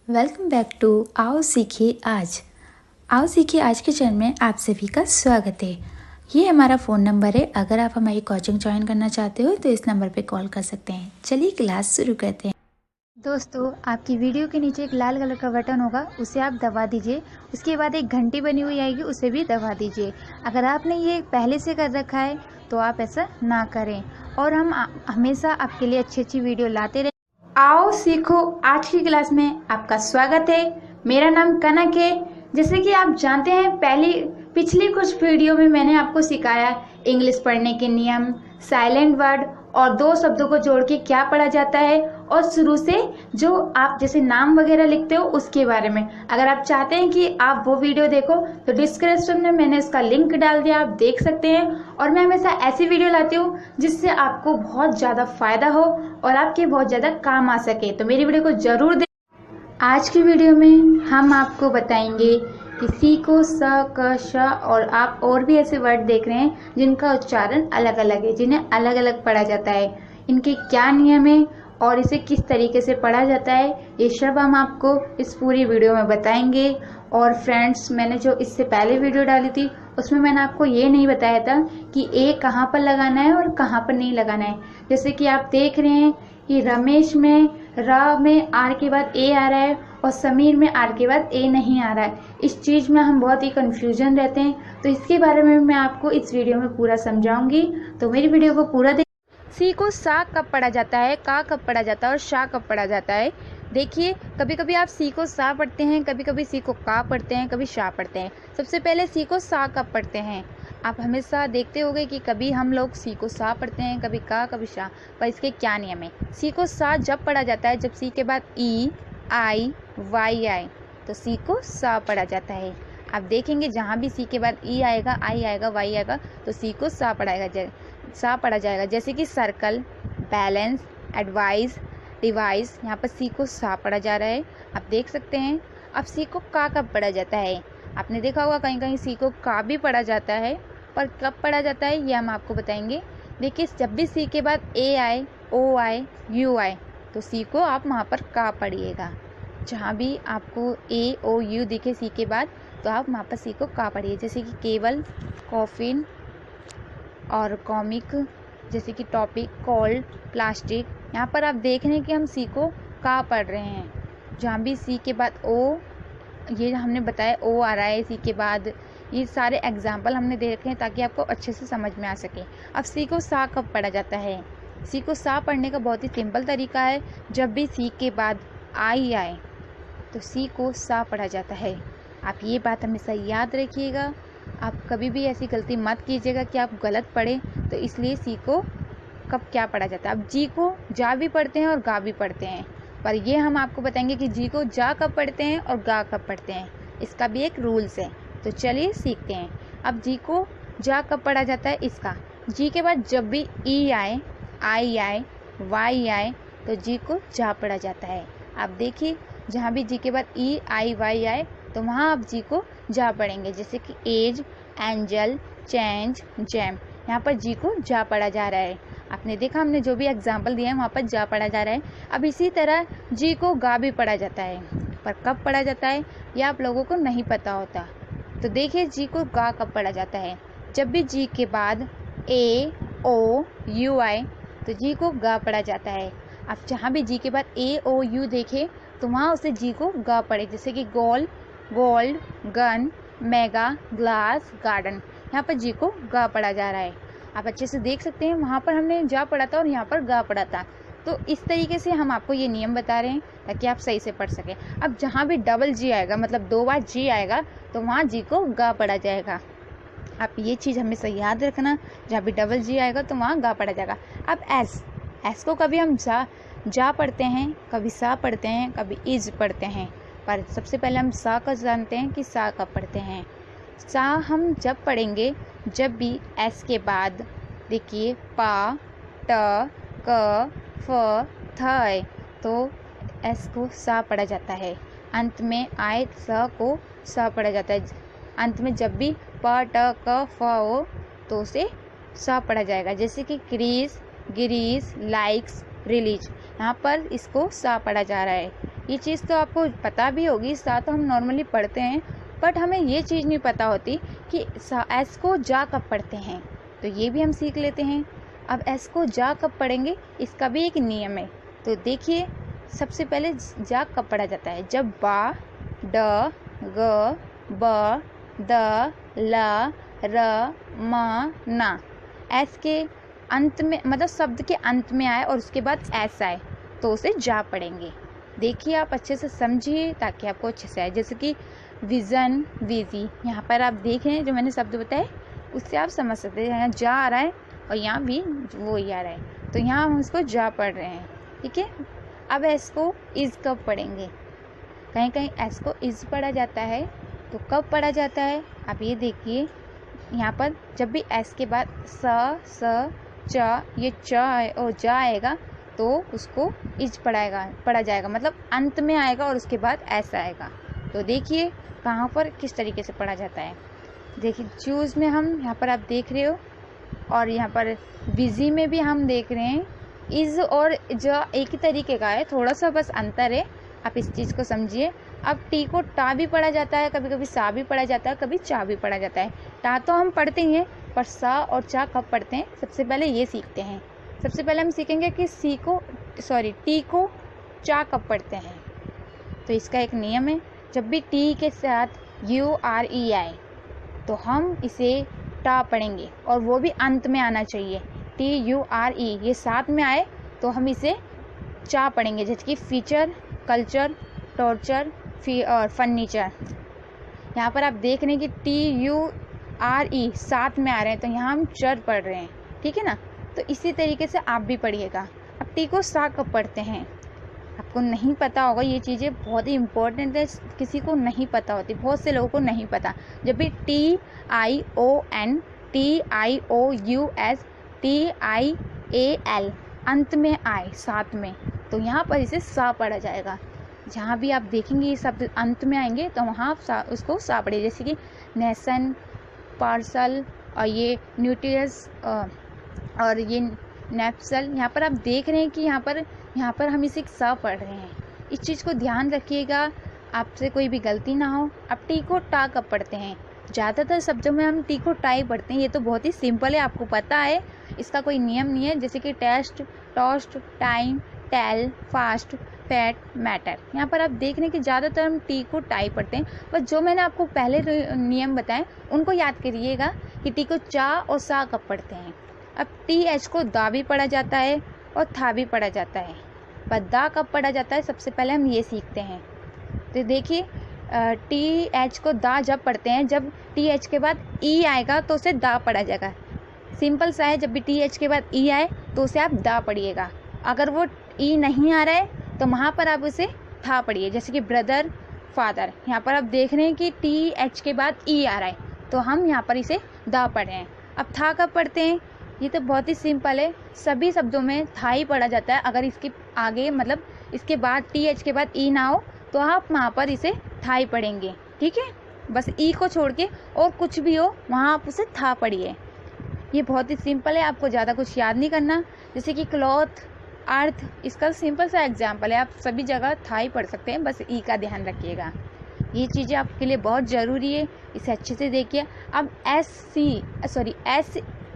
Welcome back to आओ सीखिए आज। आओ सीखिए आज के चैनल में आप सभी का स्वागत है। ये हमारा फ़ोन नंबर है। अगर आप हमारी कोचिंग ज्वाइन करना चाहते हो तो इस नंबर पे कॉल कर सकते हैं। चलिए क्लास शुरू करते हैं। दोस्तों, आपकी वीडियो के नीचे एक लाल कलर का बटन होगा, उसे आप दबा दीजिए। उसके बाद एक घंटी बनी हुई आएगी, उसे भी दबा दीजिए। अगर आपने ये पहले से कर रखा है तो आप ऐसा ना करें और हम हमेशा आपके लिए अच्छी अच्छी वीडियो लाते रहें। आओ सीखो आज की क्लास में आपका स्वागत है। मेरा नाम कनक है। जैसे कि आप जानते हैं, पिछली कुछ वीडियो में मैंने आपको सिखाया इंग्लिश पढ़ने के नियम, साइलेंट वर्ड और दो शब्दों को जोड़ के क्या पढ़ा जाता है, और शुरू से जो आप जैसे नाम वगैरह लिखते हो उसके बारे में। अगर आप चाहते हैं कि आप वो वीडियो देखो तो डिस्क्रिप्शन में मैंने उसका लिंक डाल दिया, आप देख सकते हैं। और मैं हमेशा ऐसी वीडियो लाती हूँ जिससे आपको बहुत ज़्यादा फायदा हो और आपके बहुत ज़्यादा काम आ सके, तो मेरी वीडियो को जरूर देखें। आज की वीडियो में हम आपको बताएंगे कि सी को स, क, श और आप और भी ऐसे वर्ड देख रहे हैं जिनका उच्चारण अलग अलग है, जिन्हें अलग अलग पढ़ा जाता है। इनके क्या नियम है और इसे किस तरीके से पढ़ा जाता है, ये सब हम आपको इस पूरी वीडियो में बताएंगे। और फ्रेंड्स, मैंने जो इससे पहले वीडियो डाली थी उसमें मैंने आपको ये नहीं बताया था कि ए कहाँ पर लगाना है और कहाँ पर नहीं लगाना है। जैसे कि आप देख रहे हैं कि रमेश में र में आर के बाद ए आ रहा है और समीर में आर के बाद ए नहीं आ रहा है। इस चीज़ में हम बहुत ही कंफ्यूजन रहते हैं, तो इसके बारे में मैं आपको इस वीडियो में पूरा समझाऊंगी, तो मेरी वीडियो को पूरा देख। सी को सा कब पढ़ा जाता है, का कब पढ़ा जाता है और शा कब पढ़ा जाता है। देखिए, कभी कभी आप सी को सा पढ़ते हैं, कभी कभी सी को का पढ़ते हैं, कभी शा पढ़ते हैं। सबसे पहले सी को सा कब पढ़ते हैं। आप हमेशा देखते होंगे कि कभी हम लोग सी को सा पढ़ते हैं, कभी का, कभी शा। पर इसके क्या नियम है। सी को सा जब पढ़ा जाता है जब सी के बाद ई आई वाई आए, तो सी को सा पढ़ा जाता है। आप देखेंगे जहाँ भी सी के बाद ई आएगा, आई आएगा, वाई आएगा, तो सी को सा पढ़ा जाएगा। जैसे कि सर्कल, बैलेंस, एडवाइस, डिवाइस, यहाँ पर सी को सा पढ़ा जा रहा है, आप देख सकते हैं। अब सी को का कब पढ़ा जाता है। आपने देखा होगा कहीं कहीं सी को का भी पढ़ा जाता है, पर कब पढ़ा जाता है ये हम आपको बताएंगे। देखिए, जब भी सी के बाद ए आए, ओ आए, यू आए, तो सी को आप वहाँ पर का पढ़िएगा। जहाँ भी आपको ए ओ यू दिखे सी के बाद, तो आप वहाँ पर सी को का पढ़िए। जैसे कि केवल, कॉफिन और कॉमिक, जैसे कि टॉपिक, कोल्ड, प्लास्टिक। यहाँ पर आप देख रहे हैं कि हम सी को का पढ़ रहे हैं। जहाँ भी सी के बाद ओ, ये हमने बताया ओ आ रहा है सी के बाद, ये सारे एग्जाम्पल हमने दे रखे हैं ताकि आपको अच्छे से समझ में आ सके। अब सी को सा कब पढ़ा जाता है। सी को सा पढ़ने का बहुत ही सिंपल तरीका है। जब भी सी के बाद आई आए तो सी को सा पढ़ा जाता है। आप ये बात हमेशा याद रखिएगा। आप कभी भी ऐसी गलती मत कीजिएगा कि आप गलत पढ़ें, तो इसलिए सी को कब क्या पढ़ा जाता है। अब जी को जा भी पढ़ते हैं और गा भी पढ़ते हैं, पर ये हम आपको बताएंगे कि जी को जा कब पढ़ते हैं और गा कब पढ़ते हैं। इसका भी एक रूल्स है, तो चलिए सीखते हैं। अब जी को जा कब पढ़ा जाता है। इसका जी के बाद जब भी ई आए, आई आए, वाई आए, तो जी को जा पढ़ा जाता है। आप देखिए, जहाँ भी जी के बाद ई आई वाई आए तो वहाँ आप जी को जा पढ़ेंगे। जैसे कि एज, एंजल, चेंज, जैम, यहाँ पर जी को जा पढ़ा जा रहा है। आपने देखा, हमने जो भी एग्जाम्पल दिया है वहाँ पर जा पढ़ा जा रहा है। अब इसी तरह जी को गा भी पढ़ा जाता है, पर कब पढ़ा जाता है ये आप लोगों को नहीं पता होता। तो देखिए, जी को गा कब पढ़ा जाता है। जब भी जी के बाद ए ओ यू आए तो जी को गा पढ़ा जाता है। आप जहाँ भी जी के बाद ए ओ यू देखे तो वहाँ उसे जी को गा पढ़े। जैसे कि goal, gold, gun, mega, glass, garden, यहाँ पर जी को गा पढ़ा जा रहा है। आप अच्छे से देख सकते हैं, वहाँ पर हमने जा पढ़ा था और यहाँ पर गा पढ़ा था। तो इस तरीके से हम आपको ये नियम बता रहे हैं ताकि आप सही से पढ़ सकें। अब जहाँ भी डबल जी आएगा, मतलब दो बार जी आएगा, तो वहाँ जी को गा पढ़ा जाएगा। आप ये चीज़ हमेशा याद रखना, जहाँ भी डबल जी आएगा तो वहाँ गा पढ़ा जाएगा। अब एस को कभी हम जा पढ़ते हैं, कभी सा पढ़ते हैं, कभी इज पढ़ते हैं, पर सबसे पहले हम सा का जानते हैं कि सा कब पढ़ते हैं। सा हम जब पढ़ेंगे जब भी एस के बाद देखिए पा, ट, क, फ, थ आए तो एस को सा पढ़ा जाता है। अंत में आए स को सा पढ़ा जाता है। अंत में जब भी प, ट, क, फ हो तो उसे सा पढ़ा जाएगा। जैसे कि क्रीज, गिरीज, लाइक्स, रिलीज, यहाँ पर इसको सा पढ़ा जा रहा है। ये चीज़ तो आपको पता भी होगी, सा तो हम नॉर्मली पढ़ते हैं, बट हमें ये चीज़ नहीं पता होती कि एस को जा कब पढ़ते हैं। तो ये भी हम सीख लेते हैं। अब एस को जा कब पढ़ेंगे, इसका भी एक नियम है। तो देखिए, सबसे पहले जा कब पढ़ा जाता है, जब बा, ड, ग, ब, द, ल, र, म, ना एस के अंत में, मतलब शब्द के अंत में आए और उसके बाद एस आए तो उसे जा पढ़ेंगे। देखिए, आप अच्छे से समझिए ताकि आपको अच्छे से आए। जैसे कि विज़न, विजी, यहाँ पर आप देख रहे हैं जो मैंने शब्द बताए उससे आप समझ सकते हैं, यहाँ जा आ रहा है और यहाँ भी वो ही आ रहा है, तो यहाँ हम उसको जा पढ़ रहे हैं। ठीक है। अब एस को इज़ कब पढ़ेंगे, कहीं कहीं एस को इज़ पढ़ा जाता है, तो कब पढ़ा जाता है आप ये देखिए। यहाँ पर जब भी एस के बाद स, च, ये च और जा आएगा तो उसको इज पढ़ा जाएगा, मतलब अंत में आएगा और उसके बाद एस आएगा। तो देखिए कहाँ पर किस तरीके से पढ़ा जाता है। देखिए चूज़ में हम यहाँ पर आप देख रहे हो, और यहाँ पर बिजी में भी हम देख रहे हैं, इज और ज एक ही तरीके का है, थोड़ा सा बस अंतर है, आप इस चीज़ को समझिए। अब टी को टा भी पढ़ा जाता है, कभी कभी सा भी पढ़ा जाता है, कभी चा भी पढ़ा जाता है। टा तो हम पढ़ते ही हैं, पर सा और चा कब पढ़ते हैं सबसे पहले ये सीखते हैं। सबसे पहले हम सीखेंगे कि टी को चा कब पढ़ते हैं। तो इसका एक नियम है, जब भी टी के साथ URE आए तो हम इसे टा पढ़ेंगे, और वो भी अंत में आना चाहिए। TURE ये साथ में आए तो हम इसे चा पढ़ेंगे, जैसे कि फीचर, कल्चर, टॉर्चर और फर्नीचर। यहाँ पर आप देख रहे हैं कि TURE साथ में आ रहे हैं, तो यहाँ हम चर पढ़ रहे हैं। ठीक है ना। तो इसी तरीके से आप भी पढ़िएगा। अब टी को सा कब पढ़ते हैं, आपको नहीं पता होगा, ये चीज़ें बहुत ही इंपॉर्टेंट है, किसी को नहीं पता होती, बहुत से लोगों को नहीं पता। जब भी TION, TIOUS, TIAL अंत में आए साथ में, तो यहाँ पर इसे सा पढ़ा जाएगा। जहाँ भी आप देखेंगे ये शब्द अंत में आएंगे तो वहाँ उसको सा पढ़िए, जैसे कि नेशन, पार्सल और ये न्यूट्रियस और ये नेप्सल। यहाँ पर आप देख रहे हैं कि यहाँ पर हम इसे सा पढ़ रहे हैं। इस चीज़ को ध्यान रखिएगा, आपसे कोई भी गलती ना हो। अब टी को टा कब पढ़ते हैं, ज़्यादातर शब्दों में हम टी को टा ही पढ़ते हैं। ये तो बहुत ही सिंपल है, आपको पता है, इसका कोई नियम नहीं है। जैसे कि test, toast, time, tell, fast, fat, matter. यहाँ पर आप देख रहे हैं कि ज़्यादातर हम टी को टाई पढ़ते हैं, पर जो मैंने आपको पहले नियम बताए उनको याद करिएगा कि टी को चा और सा कब पढ़ते हैं। अब TH को दा भी पढ़ा जाता है और था भी पढ़ा जाता है, पर दा कब पढ़ा जाता है सबसे पहले हम ये सीखते हैं। तो देखिए TH को दा जब पढ़ते हैं, जब TH के बाद E आएगा तो उसे दा पढ़ा जाएगा। सिंपल सा है, जब भी TH के बाद E आए तो उसे आप दा पढ़िएगा। अगर वो E नहीं आ रहा है तो वहाँ पर आप उसे था पढ़िए, जैसे कि ब्रदर, फादर। यहाँ पर आप देख रहे हैं कि TH के बाद E आ रहा है तो हम यहाँ पर इसे दा पढ़ रहे हैं। अब था कब पढ़ते हैं, ये तो बहुत ही सिंपल है, सभी शब्दों में था ही पढ़ा जाता है। अगर इसके आगे मतलब इसके बाद TH के बाद E ना हो तो आप वहाँ पर इसे था ही पढ़ेंगे। ठीक है, बस E को छोड़ के और कुछ भी हो वहाँ आप उसे था पढ़िए। ये बहुत ही सिंपल है, आपको ज़्यादा कुछ याद नहीं करना। जैसे कि क्लॉथ, अर्थ, इसका सिंपल सा एग्जाम्पल है, आप सभी जगह था ही पढ़ सकते हैं, बस E का ध्यान रखिएगा। ये चीज़ें आपके लिए बहुत ज़रूरी है, इसे अच्छे से देखिए। अब एस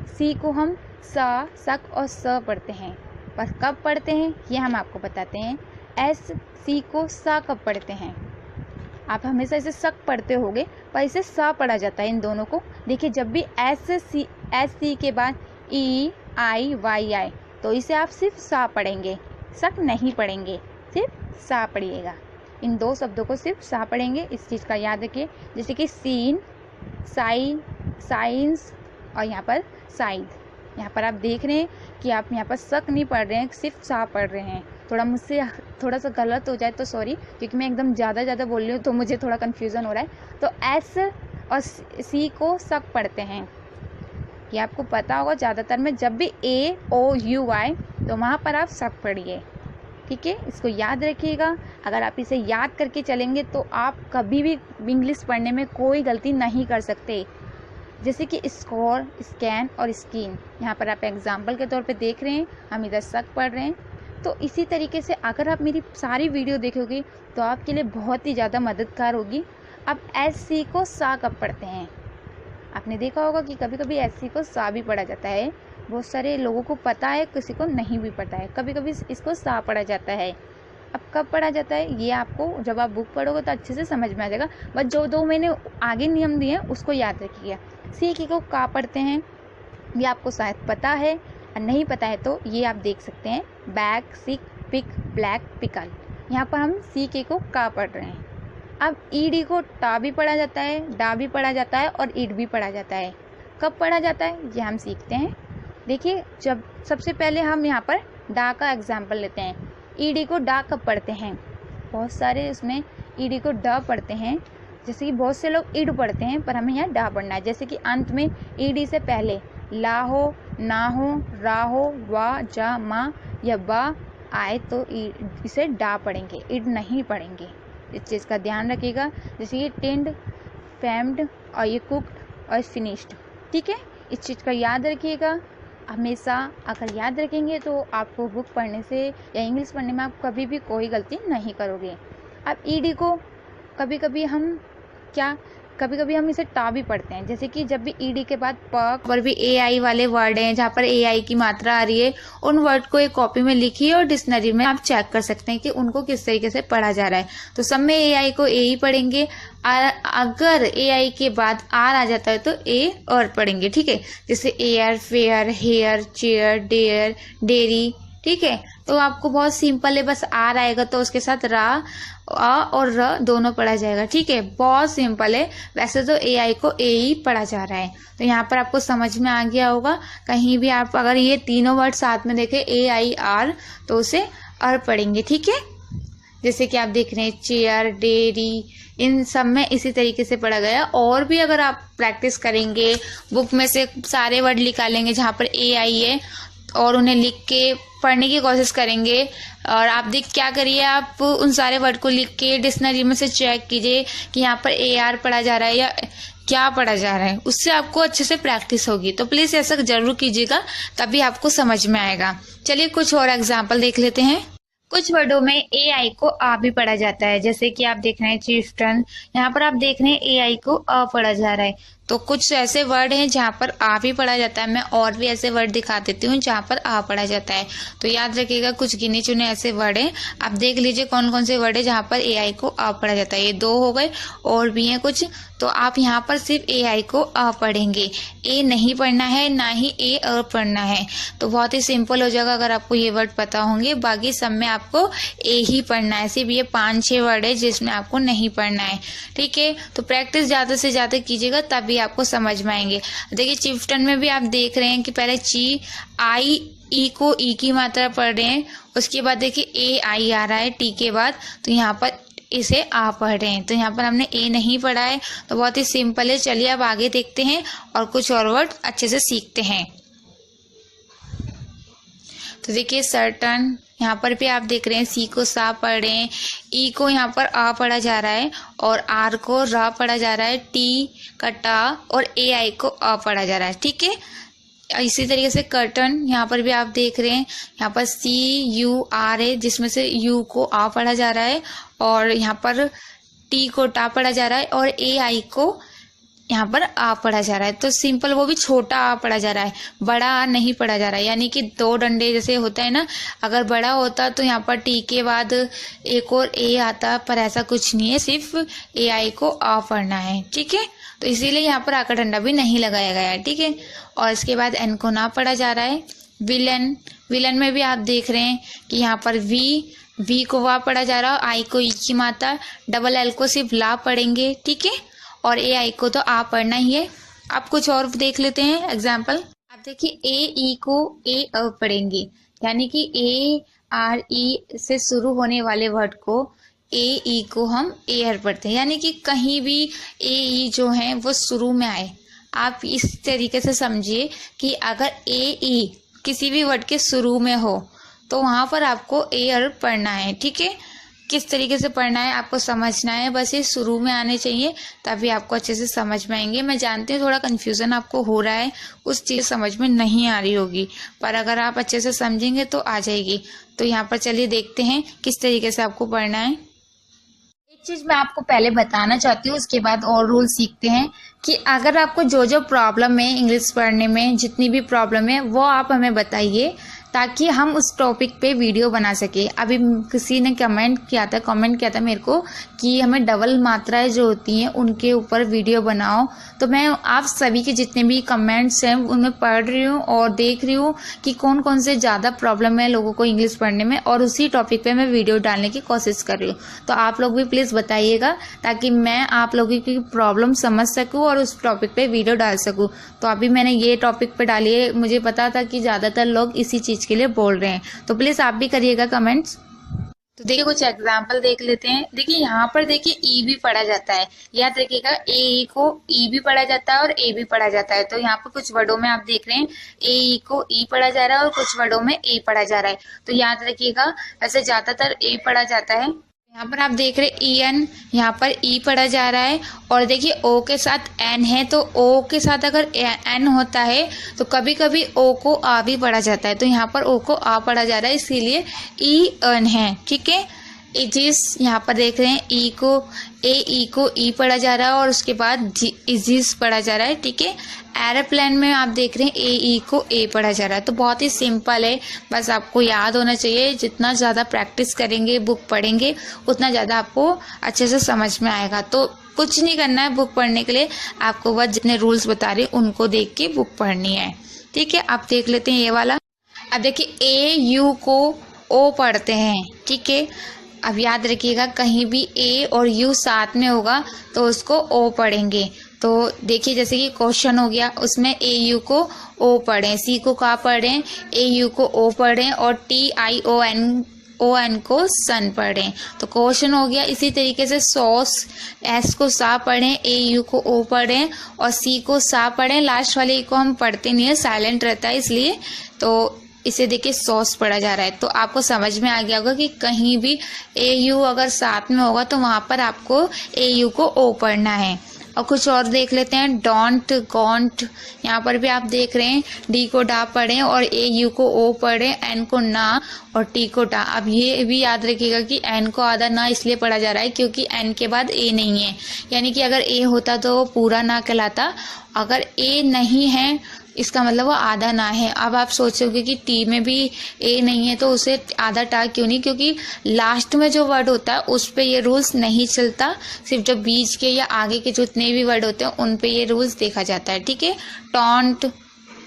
सी को हम सा, सक और स पढ़ते हैं, पर कब पढ़ते हैं ये हम आपको बताते हैं। एस सी को सा कब पढ़ते हैं, आप हमेशा इसे सक पढ़ते होगे पर इसे सा पढ़ा जाता है इन दोनों को। देखिए जब भी एस सी के बाद EIY आए तो इसे आप सिर्फ सा पढ़ेंगे, सक नहीं पढ़ेंगे, सिर्फ सा पढ़िएगा। इन दो शब्दों को सिर्फ सा पढ़ेंगे, इस चीज़ का याद रखिए। जैसे कि सीन, साइंस और यहाँ पर साइड। यहाँ पर आप देख रहे हैं कि आप यहाँ पर सक नहीं पढ़ रहे हैं, सिर्फ सा पढ़ रहे हैं। मुझसे थोड़ा सा गलत हो जाए तो सॉरी, क्योंकि मैं एकदम ज़्यादा बोल रही हूँ तो मुझे थोड़ा कन्फ्यूज़न हो रहा है। तो एस और सी को सक पढ़ते हैं, ये आपको पता होगा। ज़्यादातर में जब भी AOU आए तो वहाँ पर आप सक पढ़िए। ठीक है, इसको याद रखिएगा। अगर आप इसे याद करके चलेंगे तो आप कभी भी इंग्लिश पढ़ने में कोई गलती नहीं कर सकते। जैसे कि स्कोर, स्कैन और स्कीन, यहाँ पर आप एग्जाम्पल के तौर पे देख रहे हैं, हम इधर सक पढ़ रहे हैं। तो इसी तरीके से अगर आप मेरी सारी वीडियो देखोगे तो आपके लिए बहुत ही ज़्यादा मददगार होगी। अब SC को सा कब पढ़ते हैं? आपने देखा होगा कि कभी कभी SC को सा भी पढ़ा जाता है। बहुत सारे लोगों को पता है, किसी को नहीं भी पता है। कभी कभी इसको सा पढ़ा जाता है। अब कब पढ़ा जाता है ये आपको जब आप बुक पढ़ोगे तो अच्छे से समझ में आ जाएगा। बट जो दो मैंने आगे नियम दिए हैं उसको याद रखिएगा। सी को का पढ़ते हैं ये आपको शायद पता है, और नहीं पता है तो ये आप देख सकते हैं, बैग, सिक, पिक, ब्लैक, पिकल। यहाँ पर हम CK को का पढ़ रहे हैं। अब ED को टा भी पढ़ा जाता है, डा भी पढ़ा जाता है और ईड भी पढ़ा जाता है। कब पढ़ा जाता है ये हम सीखते हैं। देखिए, जब सबसे पहले हम यहाँ पर डा का एग्जाम्पल लेते हैं। ED को डा कब पढ़ते हैं? बहुत सारे उसमें ED को डा पढ़ते हैं, जैसे कि बहुत से लोग ईड पढ़ते हैं, पर हमें यहाँ डा पढ़ना है। जैसे कि अंत में ED से पहले ला हो, ना हो, रा हो, वा, जा, मा या बा आए तो इसे डा पढ़ेंगे, ईड नहीं पढ़ेंगे। इस चीज़ का ध्यान रखिएगा। जैसे कि टेंड, फैम्ड और ये कुक्ड और फिनिश्ड। ठीक है, इस चीज़ का याद रखिएगा हमेशा। अगर याद रखेंगे तो आपको बुक पढ़ने से या इंग्लिश पढ़ने में आप कभी भी कोई गलती नहीं करोगे। अब ED को कभी कभी हम इसे टा भी पढ़ते हैं। जैसे कि जब भी ED के बाद प पर भी AI वाले वर्ड हैं, जहाँ पर AI की मात्रा आ रही है, उन वर्ड को एक कॉपी में लिखिए और डिक्शनरी में आप चेक कर सकते हैं कि उनको किस तरीके से पढ़ा जा रहा है। तो सब में AI को A ही पढ़ेंगे। अगर AI के बाद R आ जाता है तो A और पढ़ेंगे। ठीक है, जैसे air, fair, hair, chair, dare, dairy. ठीक है, तो आपको बहुत सिंपल है, बस आर आएगा तो उसके साथ रा, आ और र दोनों पढ़ा जाएगा। ठीक है, बहुत सिंपल है। वैसे तो AI को A ही पढ़ा जा रहा है, तो यहाँ पर आपको समझ में आ गया होगा। कहीं भी आप अगर ये तीनों वर्ड साथ में देखें AIR तो उसे अर पढ़ेंगे। ठीक है, जैसे कि आप देख रहे हैं चेयर, डेयरी, इन सब में इसी तरीके से पढ़ा गया। और भी अगर आप प्रैक्टिस करेंगे, बुक में से सारे वर्ड निकालेंगे जहाँ पर AI है और उन्हें लिख के पढ़ने की कोशिश करेंगे। और आप क्या करिए, आप उन सारे वर्ड को लिख के डिक्शनरी में से चेक कीजिए कि यहाँ पर AR पढ़ा जा रहा है या क्या पढ़ा जा रहा है। उससे आपको अच्छे से प्रैक्टिस होगी। तो प्लीज़ ऐसा जरूर कीजिएगा, तभी आपको समझ में आएगा। चलिए कुछ और एग्जाम्पल देख लेते हैं। कुछ वर्डों में AI को आ भी पढ़ा जाता है। जैसे कि आप देख रहे हैं चिफ्टन, यहाँ पर आप देख रहे हैं AI को अ पढ़ा जा रहा है। तो कुछ ऐसे वर्ड हैं जहाँ पर आ भी पढ़ा जाता है। मैं और भी ऐसे वर्ड दिखा देती हूँ जहाँ पर आ पढ़ा जाता है। तो याद रखिएगा, कुछ गिने चुने ऐसे वर्ड हैं, आप देख लीजिए कौन कौन से वर्ड है जहाँ पर AI को आ पढ़ा जाता है। ये 2 हो गए, और भी हैं कुछ। तो आप यहाँ पर सिर्फ AI को आ पढ़ेंगे, ए नहीं पढ़ना है, ना ही ए अ पढ़ना है। तो बहुत ही सिंपल हो जाएगा अगर आपको ये वर्ड पता होंगे। बाकी सब में आपको ए ही पढ़ना है। सिर्फ ये 5-6 वर्ड है जिसमें आपको नहीं पढ़ना है। ठीक है, तो प्रैक्टिस ज़्यादा से ज़्यादा कीजिएगा, तभी आपको समझ में आएंगे। देखिए चिफ्टन में भी आप देख रहे हैं कि पहले ची, आई, ई को ई की मात्रा पढ़ रहे हैं, उसके बाद देखिए AI आ रहा है टी के बाद, तो यहाँ पर इसे आ पढ़ रहे हैं। तो यहाँ पर हमने ए नहीं पढ़ा है। तो बहुत ही सिंपल है। चलिए अब आगे देखते हैं और कुछ और वर्ड अच्छे से सीखते हैं। तो देखिए सर्टन, यहाँ पर भी आप देख रहे हैं सी को सा पढ़ रहे हैं, ई को यहाँ पर आ पढ़ा जा रहा है और आर को रा पढ़ा जा रहा है, टी का टा और AI को अ पढ़ा जा रहा है। ठीक है, इसी तरीके से कर्टन, यहाँ पर भी आप देख रहे हैं यहाँ पर CUR है, जिसमें से यू को आ पढ़ा जा रहा है और यहाँ पर टी को टा पढ़ा जा रहा है और AI को यहाँ पर आ पढ़ा जा रहा है। तो सिंपल, वो भी छोटा आ पढ़ा जा रहा है, बड़ा आ नहीं पढ़ा जा रहा है। यानी कि 2 डंडे जैसे होता है ना, अगर बड़ा होता तो यहाँ पर टी के बाद एक और ए आता, पर ऐसा कुछ नहीं है, सिर्फ AI को आ पढ़ना है। ठीक है, तो इसीलिए यहाँ पर आ का डंडा भी नहीं लगाया गया है। ठीक है, और इसके बाद एन को ना पढ़ा जा रहा है। विलन में भी आप देख रहे हैं कि यहाँ पर वी को वा पढ़ा जा रहा है, आई को ई की मात्रा, डबल एल को सिर्फ ला पढ़ेंगे। ठीक है, और AI को तो आ पढ़ना ही है। आप कुछ और देख लेते हैं एग्जाम्पल। आप देखिए AE को ए अ पढ़ेंगे, यानी कि ARE से शुरू होने वाले वर्ड को AE को हम एयर पढ़ते हैं। यानी कि कहीं भी AE जो है वो शुरू में आए। आप इस तरीके से समझिए कि अगर AE किसी भी वर्ड के शुरू में हो तो वहां पर आपको एयर पढ़ना है। ठीक है, किस तरीके से पढ़ना है आपको समझना है, बस ये शुरू में आने चाहिए, तभी आपको अच्छे से समझ में आएंगे। मैं जानती हूँ थोड़ा कंफ्यूजन आपको हो रहा है, उस चीज़ समझ में नहीं आ रही होगी, पर अगर आप अच्छे से समझेंगे तो आ जाएगी। तो यहाँ पर चलिए देखते हैं किस तरीके से आपको पढ़ना है। एक चीज मैं आपको पहले बताना चाहती हूँ, उसके बाद और रूल सीखते हैं कि अगर आपको जो जो प्रॉब्लम है इंग्लिश पढ़ने में, जितनी भी प्रॉब्लम है वो आप हमें बताइए ताकि हम उस टॉपिक पे वीडियो बना सके। अभी किसी ने कमेंट किया था मेरे को कि हमें डबल मात्राएं जो होती हैं उनके ऊपर वीडियो बनाओ। तो मैं आप सभी के जितने भी कमेंट्स हैं उनमें पढ़ रही हूँ और देख रही हूँ कि कौन कौन से ज़्यादा प्रॉब्लम है लोगों को इंग्लिश पढ़ने में, और उसी टॉपिक पे मैं वीडियो डालने की कोशिश कर रही हूँ। तो आप लोग भी प्लीज़ बताइएगा ताकि मैं आप लोगों की प्रॉब्लम समझ सकूँ और उस टॉपिक पे वीडियो डाल सकूँ। तो अभी मैंने ये टॉपिक पे डाली है, मुझे पता था कि ज़्यादातर लोग इसी चीज़ के लिए बोल रहे हैं, तो प्लीज़ आप भी करिएगा कमेंट्स। तो देखिए कुछ एग्जाम्पल देख लेते हैं। देखिए यहाँ पर देखिए ई भी पढ़ा जाता है, याद रखिएगा ए को ई भी पढ़ा जाता है और ए भी पढ़ा जाता है। तो यहाँ पर कुछ वर्डों में आप देख रहे हैं ए को ई पढ़ा जा रहा है और कुछ वर्डों में ए पढ़ा जा रहा है। तो याद रखिएगा वैसे ज्यादातर ए पढ़ा जाता है। यहाँ पर आप देख रहे ई एन, यहाँ पर ई पढ़ा जा रहा है। और देखिए ओ के साथ एन है, तो ओ के साथ अगर एन होता है तो कभी कभी ओ को आ भी पढ़ा जाता है। तो यहाँ पर ओ को आ पढ़ा जा रहा है, इसीलिए ई एन है। ठीक है, इजिस यहाँ पर देख रहे हैं ई को ई पढ़ा जा रहा है और उसके बाद इजिस पढ़ा जा रहा है। ठीक है, एरोप्लेन में आप देख रहे हैं ई को ए पढ़ा जा रहा है। तो बहुत ही सिंपल है, बस आपको याद होना चाहिए। जितना ज़्यादा प्रैक्टिस करेंगे, बुक पढ़ेंगे, उतना ज़्यादा आपको अच्छे से समझ में आएगा। तो कुछ नहीं करना है बुक पढ़ने के लिए, आपको बस जितने रूल्स बता रही उनको देख के बुक पढ़नी है। ठीक है, आप देख लेते हैं ये वाला। अब देखिए ए यू को ओ पढ़ते हैं। ठीक है, अब याद रखिएगा कहीं भी ए और यू साथ में होगा तो उसको ओ पढ़ेंगे। तो देखिए जैसे कि क्वेश्चन हो गया, उसमें ए यू को ओ पढ़ें, सी को का पढ़ें, ए यू को ओ पढ़ें और ओ एन को सन पढ़ें। तो क्वेश्चन हो गया। इसी तरीके से सॉस, एस को सा पढ़ें, ए यू को ओ पढ़ें और सी को सा पढ़ें। लास्ट वाले को हम पढ़ते नहीं है, साइलेंट रहता है इसलिए। तो इसे देखिए सॉस पढ़ा जा रहा है। तो आपको समझ में आ गया होगा कि कहीं भी ए यू अगर साथ में होगा तो वहां पर आपको ए यू को ओ पढ़ना है। और कुछ और देख लेते हैं, डोंट, गॉन्ट, यहाँ पर भी आप देख रहे हैं डी को डा पढ़ें और ए यू को ओ पढ़ें, एन को ना और टी को टा। अब ये भी याद रखिएगा कि एन को आधा ना इसलिए पढ़ा जा रहा है क्योंकि एन के बाद ए नहीं है, यानी कि अगर ए होता तो वो पूरा ना कहलाता। अगर ए नहीं है इसका मतलब वो आधा ना है। अब आप सोचोगे कि टी में भी ए नहीं है तो उसे आधा टा क्यों नहीं, क्योंकि लास्ट में जो वर्ड होता है उस पे ये रूल्स नहीं चलता, सिर्फ जो बीच के या आगे के जितने भी वर्ड होते हैं उन पे ये रूल्स देखा जाता है। ठीक है, टॉन्ट,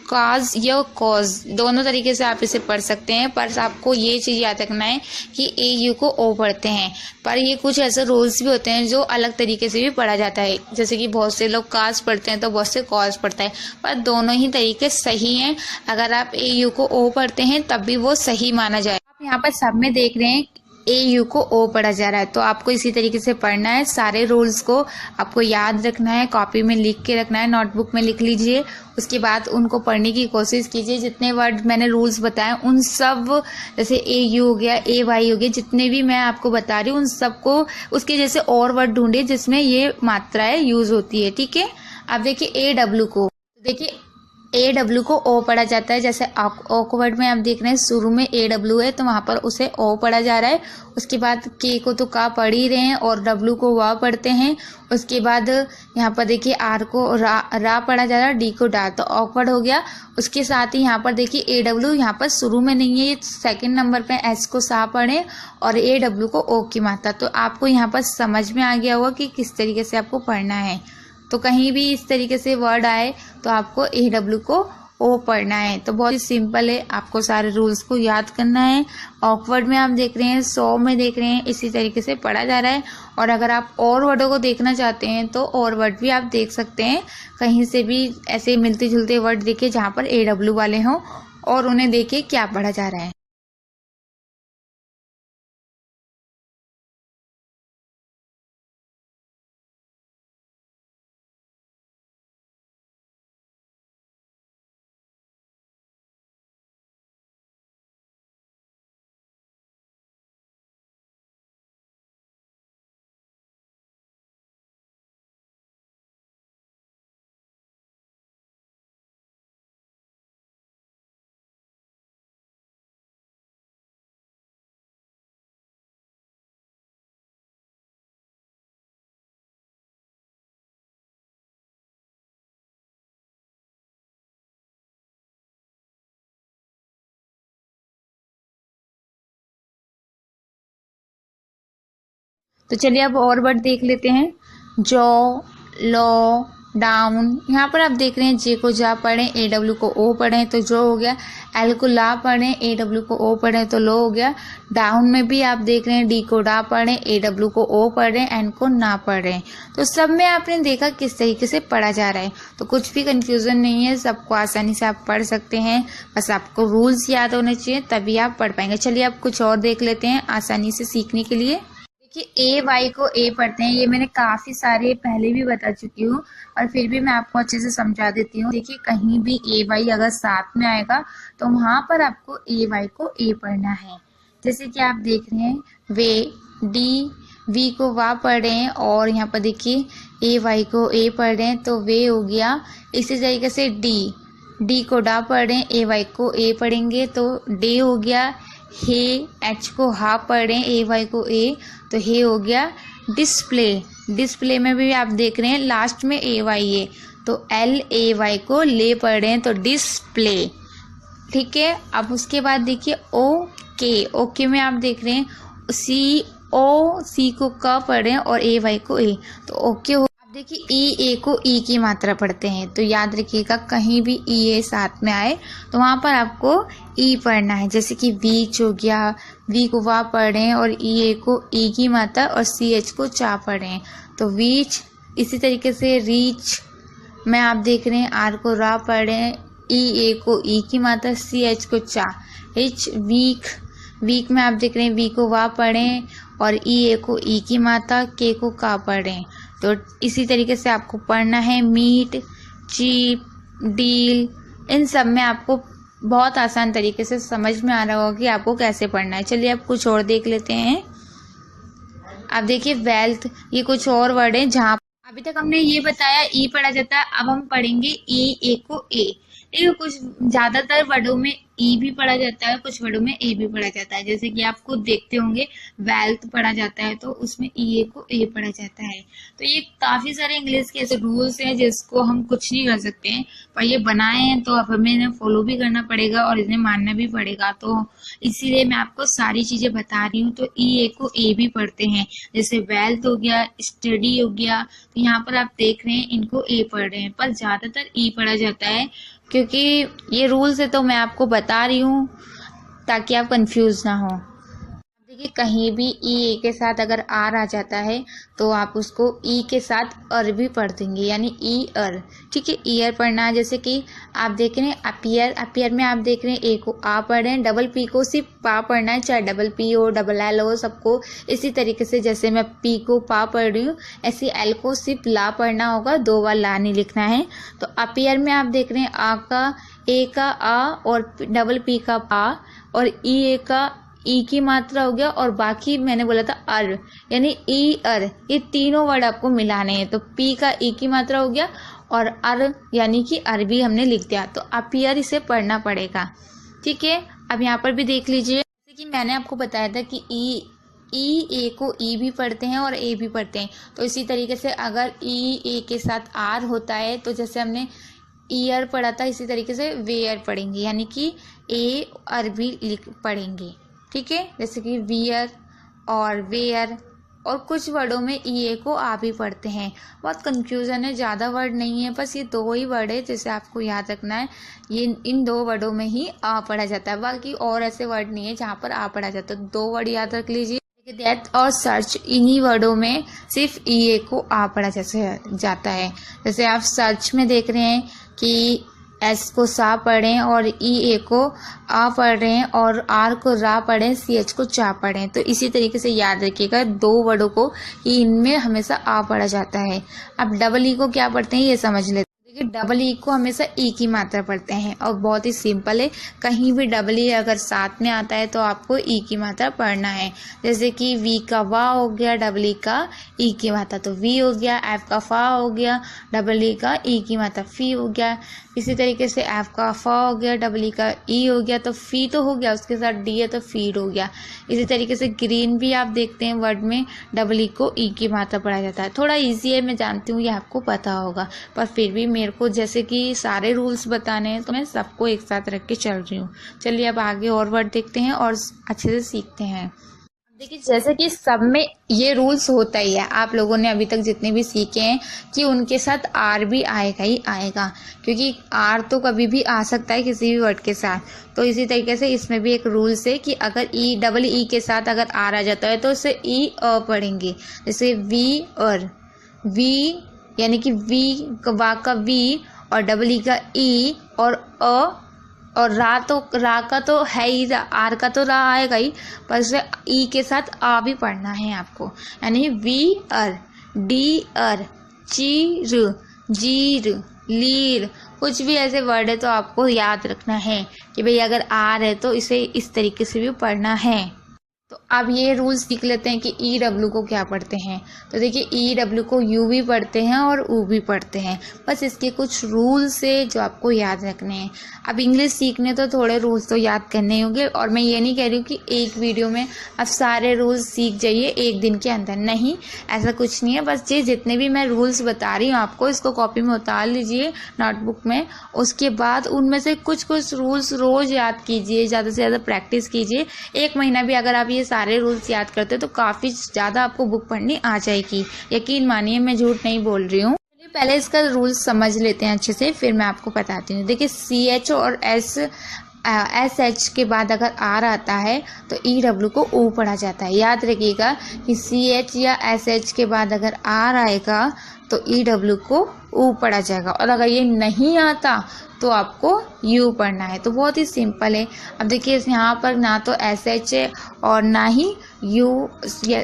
काज या कॉज दोनों तरीके से आप इसे पढ़ सकते हैं, पर आपको ये चीज याद रखना है कि ए यू को ओ पढ़ते हैं। पर ये कुछ ऐसे रूल्स भी होते हैं जो अलग तरीके से भी पढ़ा जाता है, जैसे कि बहुत से लोग काज पढ़ते हैं तो बहुत से कॉज पढ़ता है, पर दोनों ही तरीके सही हैं। अगर आप ए यू को ओ पढ़ते हैं तब भी वो सही माना जाए। आप यहाँ पर सब में देख रहे हैं ए यू को ओ पढ़ा जा रहा है, तो आपको इसी तरीके से पढ़ना है। सारे रूल्स को आपको याद रखना है, कॉपी में लिख के रखना है, नोटबुक में लिख लीजिए। उसके बाद उनको पढ़ने की कोशिश कीजिए। जितने वर्ड मैंने रूल्स बताए उन सब, जैसे ए यू हो गया, ए वाई हो गया, जितने भी मैं आपको बता रही हूँ उन सबको उसके जैसे और वर्ड ढूंढिए जिसमें ये मात्राएं यूज होती है। ठीक है, अब देखिए ए डब्ल्यू को, देखिए ए डब्ल्यू को ओ पढ़ा जाता है। जैसे ओ को वर्ड में आप देख रहे हैं शुरू में ए डब्ल्यू है तो वहां पर उसे ओ पढ़ा जा रहा है। उसके बाद के को तो का पढ़ ही रहे हैं और डब्ल्यू को वा पढ़ते हैं। उसके बाद यहाँ पर देखिए आर को रा पढ़ा जा रहा है, डी को डा, तो ऑकवर्ड हो गया। उसके साथ ही यहाँ पर देखिए ए डब्ल्यू यहाँ पर शुरू में नहीं है, ये सेकेंड नंबर पे एस को सा पढ़े और ए डब्ल्यू को ओ की मात्रा। तो आपको यहाँ पर समझ में आ गया होगा कि किस तरीके से आपको पढ़ना है। तो कहीं भी इस तरीके से वर्ड आए तो आपको ए डब्ल्यू को ओ पढ़ना है। तो बहुत ही सिंपल है, आपको सारे रूल्स को याद करना है। ऑकवर्ड में आप देख रहे हैं, सो में देख रहे हैं, इसी तरीके से पढ़ा जा रहा है। और अगर आप और वर्डों को देखना चाहते हैं तो और वर्ड भी आप देख सकते हैं, कहीं से भी ऐसे मिलते जुलते वर्ड देखिए जहाँ पर ए डब्ल्यू वाले हों और उन्हें देखिए क्या पढ़ा जा रहा है। तो चलिए अब और वर्ड देख लेते हैं। Jaw, law, down. यहाँ पर आप देख रहे हैं जे को जा पढ़ें, ए डब्ल्यू को ओ पढ़ें तो जो हो गया। एल को ला पढ़ें, ए डब्ल्यू को ओ पढ़ें तो लो हो गया। डाउन में भी आप देख रहे हैं डी को डा पढ़ें, ए डब्ल्यू को ओ पढ़ें, एन को ना पढ़ें। तो सब में आपने देखा किस तरीके से पढ़ा जा रहा है, तो कुछ भी कंफ्यूजन नहीं है, सबको आसानी से आप पढ़ सकते हैं। बस आपको रूल्स याद होने चाहिए तभी आप पढ़ पाएंगे। चलिए अब कुछ और देख लेते हैं आसानी से सीखने के लिए। देखिए ए वाई को ए पढ़ते हैं, ये मैंने काफ़ी सारे पहले भी बता चुकी हूँ और फिर भी मैं आपको अच्छे से समझा देती हूँ। देखिए कहीं भी ए वाई अगर साथ में आएगा तो वहाँ पर आपको ए वाई को ए पढ़ना है। जैसे कि आप देख रहे हैं वे, डी, वी को वा पढ़ रहे हैं और यहाँ पर देखिए ए वाई को ए पढ़ रहे हैं तो वे हो गया। इसी तरीके से डी, डी को डा पढ़ रहे हैं, ए वाई को ए पढ़ेंगे तो डे हो गया। हे, एच को हा पढ़ रहे हैं, ए वाई को ए तो हे हो गया। डिस्प्ले, डिस्प्ले में भी आप देख रहे हैं लास्ट में ए वाई है तो एल ए वाई को ले पढ़ रहे हैं तो डिस्प्ले। ठीक है, अब उसके बाद देखिए ओके, ओके में आप देख रहे हैं सी, ओ, सी को क पढ़ रहे हैं और ए वाई को ए तो ओके हो। अब देखिए ई ए को ई की मात्रा पढ़ते हैं तो याद रखिएगा कहीं भी ई ए साथ में आए तो वहाँ पर आपको ई पढ़ना है। जैसे कि वीच हो गया, वी को वा पढ़ रहे हैं और ई ए को ई की मात्रा और सी एच को चा पढ़ रहे हैं तो वीच। इसी तरीके से रीच में आप देख रहे हैं आर को रा पढ़ रहे हैं, ई ए को ई की मात्रा, सी एच को चा। एच, वीक, वीक में आप देख रहे हैं वी को वा पढ़ें और ई ए को ई की मात्रा, के को का पढ़ें तो इसी तरीके से आपको पढ़ना है। मीट, चीप, डील, इन सब में आपको बहुत आसान तरीके से समझ में आ रहा होगा कि आपको कैसे पढ़ना है। चलिए अब कुछ और देख लेते हैं। अब देखिए वेल्थ, ये कुछ और वर्ड है जहाँ अभी तक हमने ये बताया ई पढ़ा जाता है, अब हम पढ़ेंगे ई ए को ए। देखिए कुछ ज्यादातर वर्डों में ई भी पढ़ा जाता है, कुछ वर्डों में ए भी पढ़ा जाता है। जैसे कि आप खुद देखते होंगे वेल्थ पढ़ा जाता है तो उसमें ई ए को ए पढ़ा जाता है। तो ये काफी सारे इंग्लिश के ऐसे रूल्स हैं जिसको हम कुछ नहीं कर सकते हैं, पर ये बनाए हैं तो अब हमें इन्हें फॉलो भी करना पड़ेगा और इन्हें मानना भी पड़ेगा। तो इसीलिए मैं आपको सारी चीजें बता रही हूँ। तो ई ए को ए भी पढ़ते हैं, जैसे वेल्थ हो गया, स्टडी हो गया, तो यहाँ पर आप देख रहे हैं इनको ए पढ़ रहे हैं, पर ज्यादातर ई पढ़ा जाता है क्योंकि ये रूल्स है तो मैं आपको बता रही हूँ ताकि आप कंफ्यूज ना हो। देखिए कहीं भी ई ए के साथ अगर आर आ जाता है तो आप उसको ई के साथ अर भी पढ़ देंगे, यानी ई अर। ठीक है, ईयर पढ़ना है। जैसे कि आप देख रहे हैं अपियर, अपियर में आप देख रहे हैं ए को आ पढ़ रहे हैं, डबल पी को सिर्फ पा पढ़ना है, चाहे डबल पी हो डबल एल हो सबको इसी तरीके से। जैसे मैं पी को पा पढ़ रही हूँ ऐसे एल को सिर्फ ला पढ़ना होगा, 2 बार ला नहीं लिखना है। तो अपियर में आप देख रहे हैं आ का, ए का आ और डबल पी का पा और ई ए का ई की मात्रा हो गया और बाकी मैंने बोला था अर, यानी ई अर, ये तीनों वर्ड आपको मिलाने हैं। तो पी का ई की मात्रा हो गया और अर यानी कि अर भी हमने लिख दिया, तो अपियर इसे पढ़ना पड़ेगा। ठीक है, अब यहाँ पर भी देख लीजिए, जैसे कि मैंने आपको बताया था कि ई ए को ई भी पढ़ते हैं और ए भी पढ़ते हैं, तो इसी तरीके से अगर ई ए के साथ आर होता है तो जैसे हमने ईयर पढ़ा था इसी तरीके से वेयर पढ़ेंगे, यानी कि ए अर भी पढ़ेंगे। ठीक है, जैसे कि वियर और वेयर, और कुछ वर्डों में ई ए को आ भी पढ़ते हैं। बहुत कंफ्यूजन है, ज़्यादा वर्ड नहीं है, बस ये 2 ही वर्ड है जिसे आपको याद रखना है। ये इन 2 वर्डों में ही आ पढ़ा जाता है, बाकी और ऐसे वर्ड नहीं है जहाँ पर आ पढ़ा जाता है। 2 वर्ड याद रख लीजिए, डेथ और सर्च, इन्हीं वर्डों में सिर्फ ई ए को आ पढ़ा जाता है। जैसे आप सर्च में देख रहे हैं कि एस को सा पढ़ें और ई ए को आ पढ़ रहे हैं और आर को रा पढ़ें, सी एच को चा पढ़ें। तो इसी तरीके से याद रखिएगा 2 वर्डों को कि इनमें हमेशा आ पढ़ा जाता है। अब डबल ई को क्या पढ़ते हैं ये समझ लेते हैं। देखिए डबल ई को हमेशा ई की मात्रा पढ़ते हैं और बहुत ही सिंपल है, कहीं भी डबल ई अगर साथ में आता है तो आपको ई की मात्रा पढ़ना है। जैसे कि वी का वा हो गया, डबल ई का ई की मात्रा तो वी हो गया। एफ का फा हो गया, डबल ई का ई की मात्रा फी हो गया। इसी तरीके से एफ का फा हो गया, डबल ई का ई हो गया तो फी तो हो गया, उसके साथ डी है तो फीड हो गया। इसी तरीके से ग्रीन भी आप देखते हैं वर्ड में डबल ई को ई की मात्रा पढ़ा जाता है। थोड़ा ईजी है, मैं जानती हूँ ये आपको पता होगा, पर फिर भी मेरे को जैसे कि सारे रूल्स बताने हैं तो मैं सबको एक साथ रख के चल रही हूँ। चलिए अब आगे और वर्ड देखते हैं और अच्छे से सीखते हैं। देखिए जैसे कि सब में ये रूल्स होता ही है, आप लोगों ने अभी तक जितने भी सीखे हैं कि उनके साथ आर भी आएगा ही आएगा, क्योंकि आर तो कभी भी आ सकता है किसी भी वर्ड के साथ। तो इसी तरीके से इसमें भी एक रूल्स है कि अगर ई डबल ई के साथ अगर आर आ जाता है तो उसे ई अ पढ़ेंगे। जैसे वी और वी यानी कि वी वा का वी और डबल ई का ई और अ और रा का तो है ही, आर का तो रा आएगा ही, पर उसे ई के साथ आ भी पढ़ना है आपको। यानी वी अर, डी अर, चीर, जीर, लीर, कुछ भी ऐसे वर्ड है तो आपको याद रखना है कि भाई अगर आर है तो इसे इस तरीके से भी पढ़ना है। तो अब ये रूल्स सीख लेते हैं कि ई डब्ल्यू को क्या पढ़ते हैं। तो देखिए ई डब्ल्यू को यू भी पढ़ते हैं और ऊ भी पढ़ते हैं, बस इसके कुछ रूल्स है जो आपको याद रखने हैं। अब इंग्लिश सीखने तो थोड़े रूल्स तो याद करने होंगे, और मैं ये नहीं कह रही हूँ कि एक वीडियो में अब सारे रूल्स सीख जाइए एक दिन के अंदर, नहीं, ऐसा कुछ नहीं है। बस ये जितने भी मैं रूल्स बता रही हूँ आपको, इसको कॉपी में उतार लीजिए नोटबुक में, उसके बाद उनमें से कुछ कुछ रूल्स रोज़ याद कीजिए, ज़्यादा से ज़्यादा प्रैक्टिस कीजिए। 1 महीना भी अगर आप ये सारे रूल्स याद करते तो काफ़ी ज़्यादा आपको बुक पढ़नी आ जाएगी, यकीन मानिए, मैं झूठ नहीं बोल रही हूँ। पहले इसका रूल्स समझ लेते हैं अच्छे से, फिर मैं आपको बताती हूँ। देखिए CH और SH के बाद अगर आर आता है तो EW को ऊ पढ़ा जाता है। याद रखिएगा कि CH या SH के बाद अगर आर आएगा तो EW को ऊ पढ़ा जाएगा, और अगर ये नहीं आता तो आपको यू पढ़ना है। तो बहुत ही सिंपल है। अब देखिए यहाँ पर ना तो SH है और ना ही यू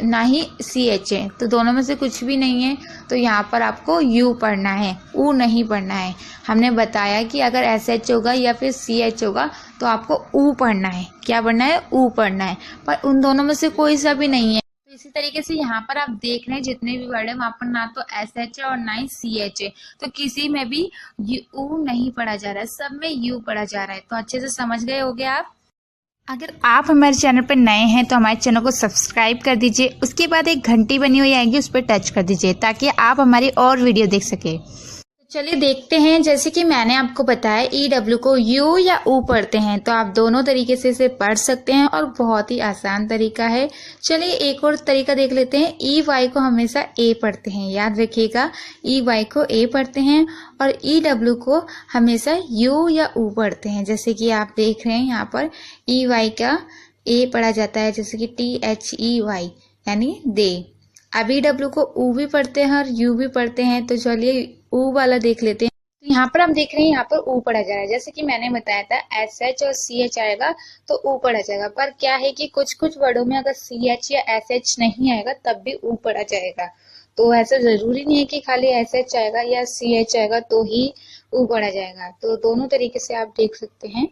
ना ही CH है, तो दोनों में से कुछ भी नहीं है, तो यहाँ पर आपको यू पढ़ना है, ऊ नहीं पढ़ना है। हमने बताया कि अगर SH होगा या फिर CH होगा तो आपको ऊ पढ़ना है। क्या पढ़ना है? ऊ पढ़ना है, पर उन दोनों में से कोई सा भी नहीं है। तो इसी तरीके से यहाँ पर आप देख रहे हैं जितने भी वर्ड है वहाँ पर ना तो SH है और ना ही CH है, तो किसी में भी ऊ नहीं पढ़ा जा रहा है, सब में यू पढ़ा जा रहा है। तो अच्छे से समझ गए होगे आप। अगर आप हमारे चैनल पर नए हैं तो हमारे चैनल को सब्सक्राइब कर दीजिए, उसके बाद एक घंटी बनी हुई आएगी, उस पर टच कर दीजिए ताकि आप हमारी और वीडियो देख सके। चलिए देखते हैं। जैसे कि मैंने आपको बताया EW को यू या ऊ पढ़ते हैं, तो आप दोनों तरीके से इसे पढ़ सकते हैं और बहुत ही आसान तरीका है। चलिए एक और तरीका देख लेते हैं। EY को हमेशा ए पढ़ते हैं, याद रखिएगा, EY को ए पढ़ते हैं, और EW को हमेशा यू या ऊ पढ़ते हैं। जैसे कि आप देख रहे हैं यहाँ पर EY का ए पढ़ा जाता है, जैसे कि THEY यानी दे। अब EW को ऊ भी पढ़ते हैं और यू भी पढ़ते हैं। तो चलिए ऊ वाला देख लेते हैं। तो यहाँ पर हम देख रहे हैं यहाँ पर ऊ पढ़ा जा रहा है। जैसे कि मैंने बताया था SH और CH आएगा तो ऊ पढ़ा जाएगा, पर क्या है कि कुछ कुछ वर्डों में अगर CH या SH नहीं आएगा तब भी ऊ पढ़ा जाएगा। तो ऐसा जरूरी नहीं है कि खाली SH आएगा या CH आएगा तो ही ऊ पढ़ा जाएगा। तो दोनों तरीके से आप देख सकते हैं।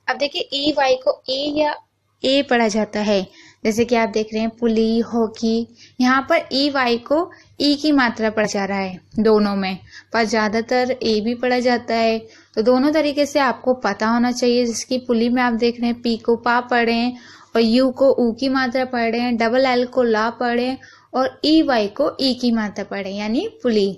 अब देखिए EY को ए या ए पढ़ा जाता है, जैसे कि आप देख रहे हैं पुली, हॉकी। यहाँ पर EY को ई की मात्रा पढ़ा जा रहा है दोनों में, पर ज़्यादातर ए भी पढ़ा जाता है। तो दोनों तरीके से आपको पता होना चाहिए। जिसकी पुली में आप देख रहे हैं पी को पा पढ़े हैं और यू को ऊ की मात्रा पढ़े हैं, डबल एल को ला पढ़े और EY को ई की मात्रा पढ़े, यानी पुली।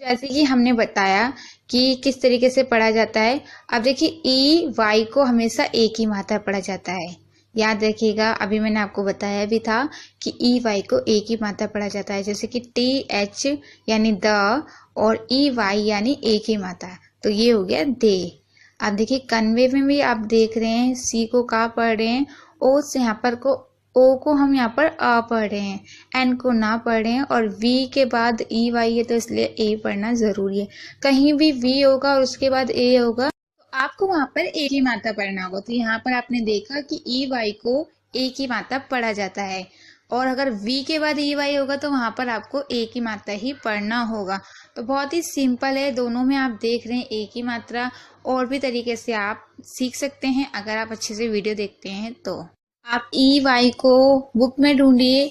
जैसे कि हमने बताया कि किस तरीके से पढ़ा जाता है। अब देखिए EY को हमेशा ए की मात्रा पढ़ा जाता है, याद रखिएगा। अभी मैंने आपको बताया भी था कि EY को ए की मात्रा पढ़ा जाता है, जैसे कि TH यानी द और EY यानी ए की मात्रा, तो ये हो गया दे। अब देखिए कन्वे में भी आप देख रहे हैं सी को का पढ़ रहे हैं, ओ से यहाँ पर को ओ को हम यहाँ पर आ पढ़ रहे हैं, एन को ना पढ़ रहे हैं, और वी के बाद EY है तो इसलिए ए पढ़ना जरूरी है। कहीं भी वी होगा और उसके बाद ए होगा तो आपको वहां पर ए की मात्रा पढ़ना होगा। तो यहाँ पर आपने देखा कि EY को ए की मात्रा पढ़ा जाता है, और अगर वी के बाद EY होगा तो वहां पर आपको ए की मात्रा ही पढ़ना होगा। तो बहुत ही सिंपल है, दोनों में आप देख रहे हैं ए की मात्रा। और भी तरीके से आप सीख सकते हैं अगर आप अच्छे से वीडियो देखते हैं। तो आप EY को बुक में ढूंढिए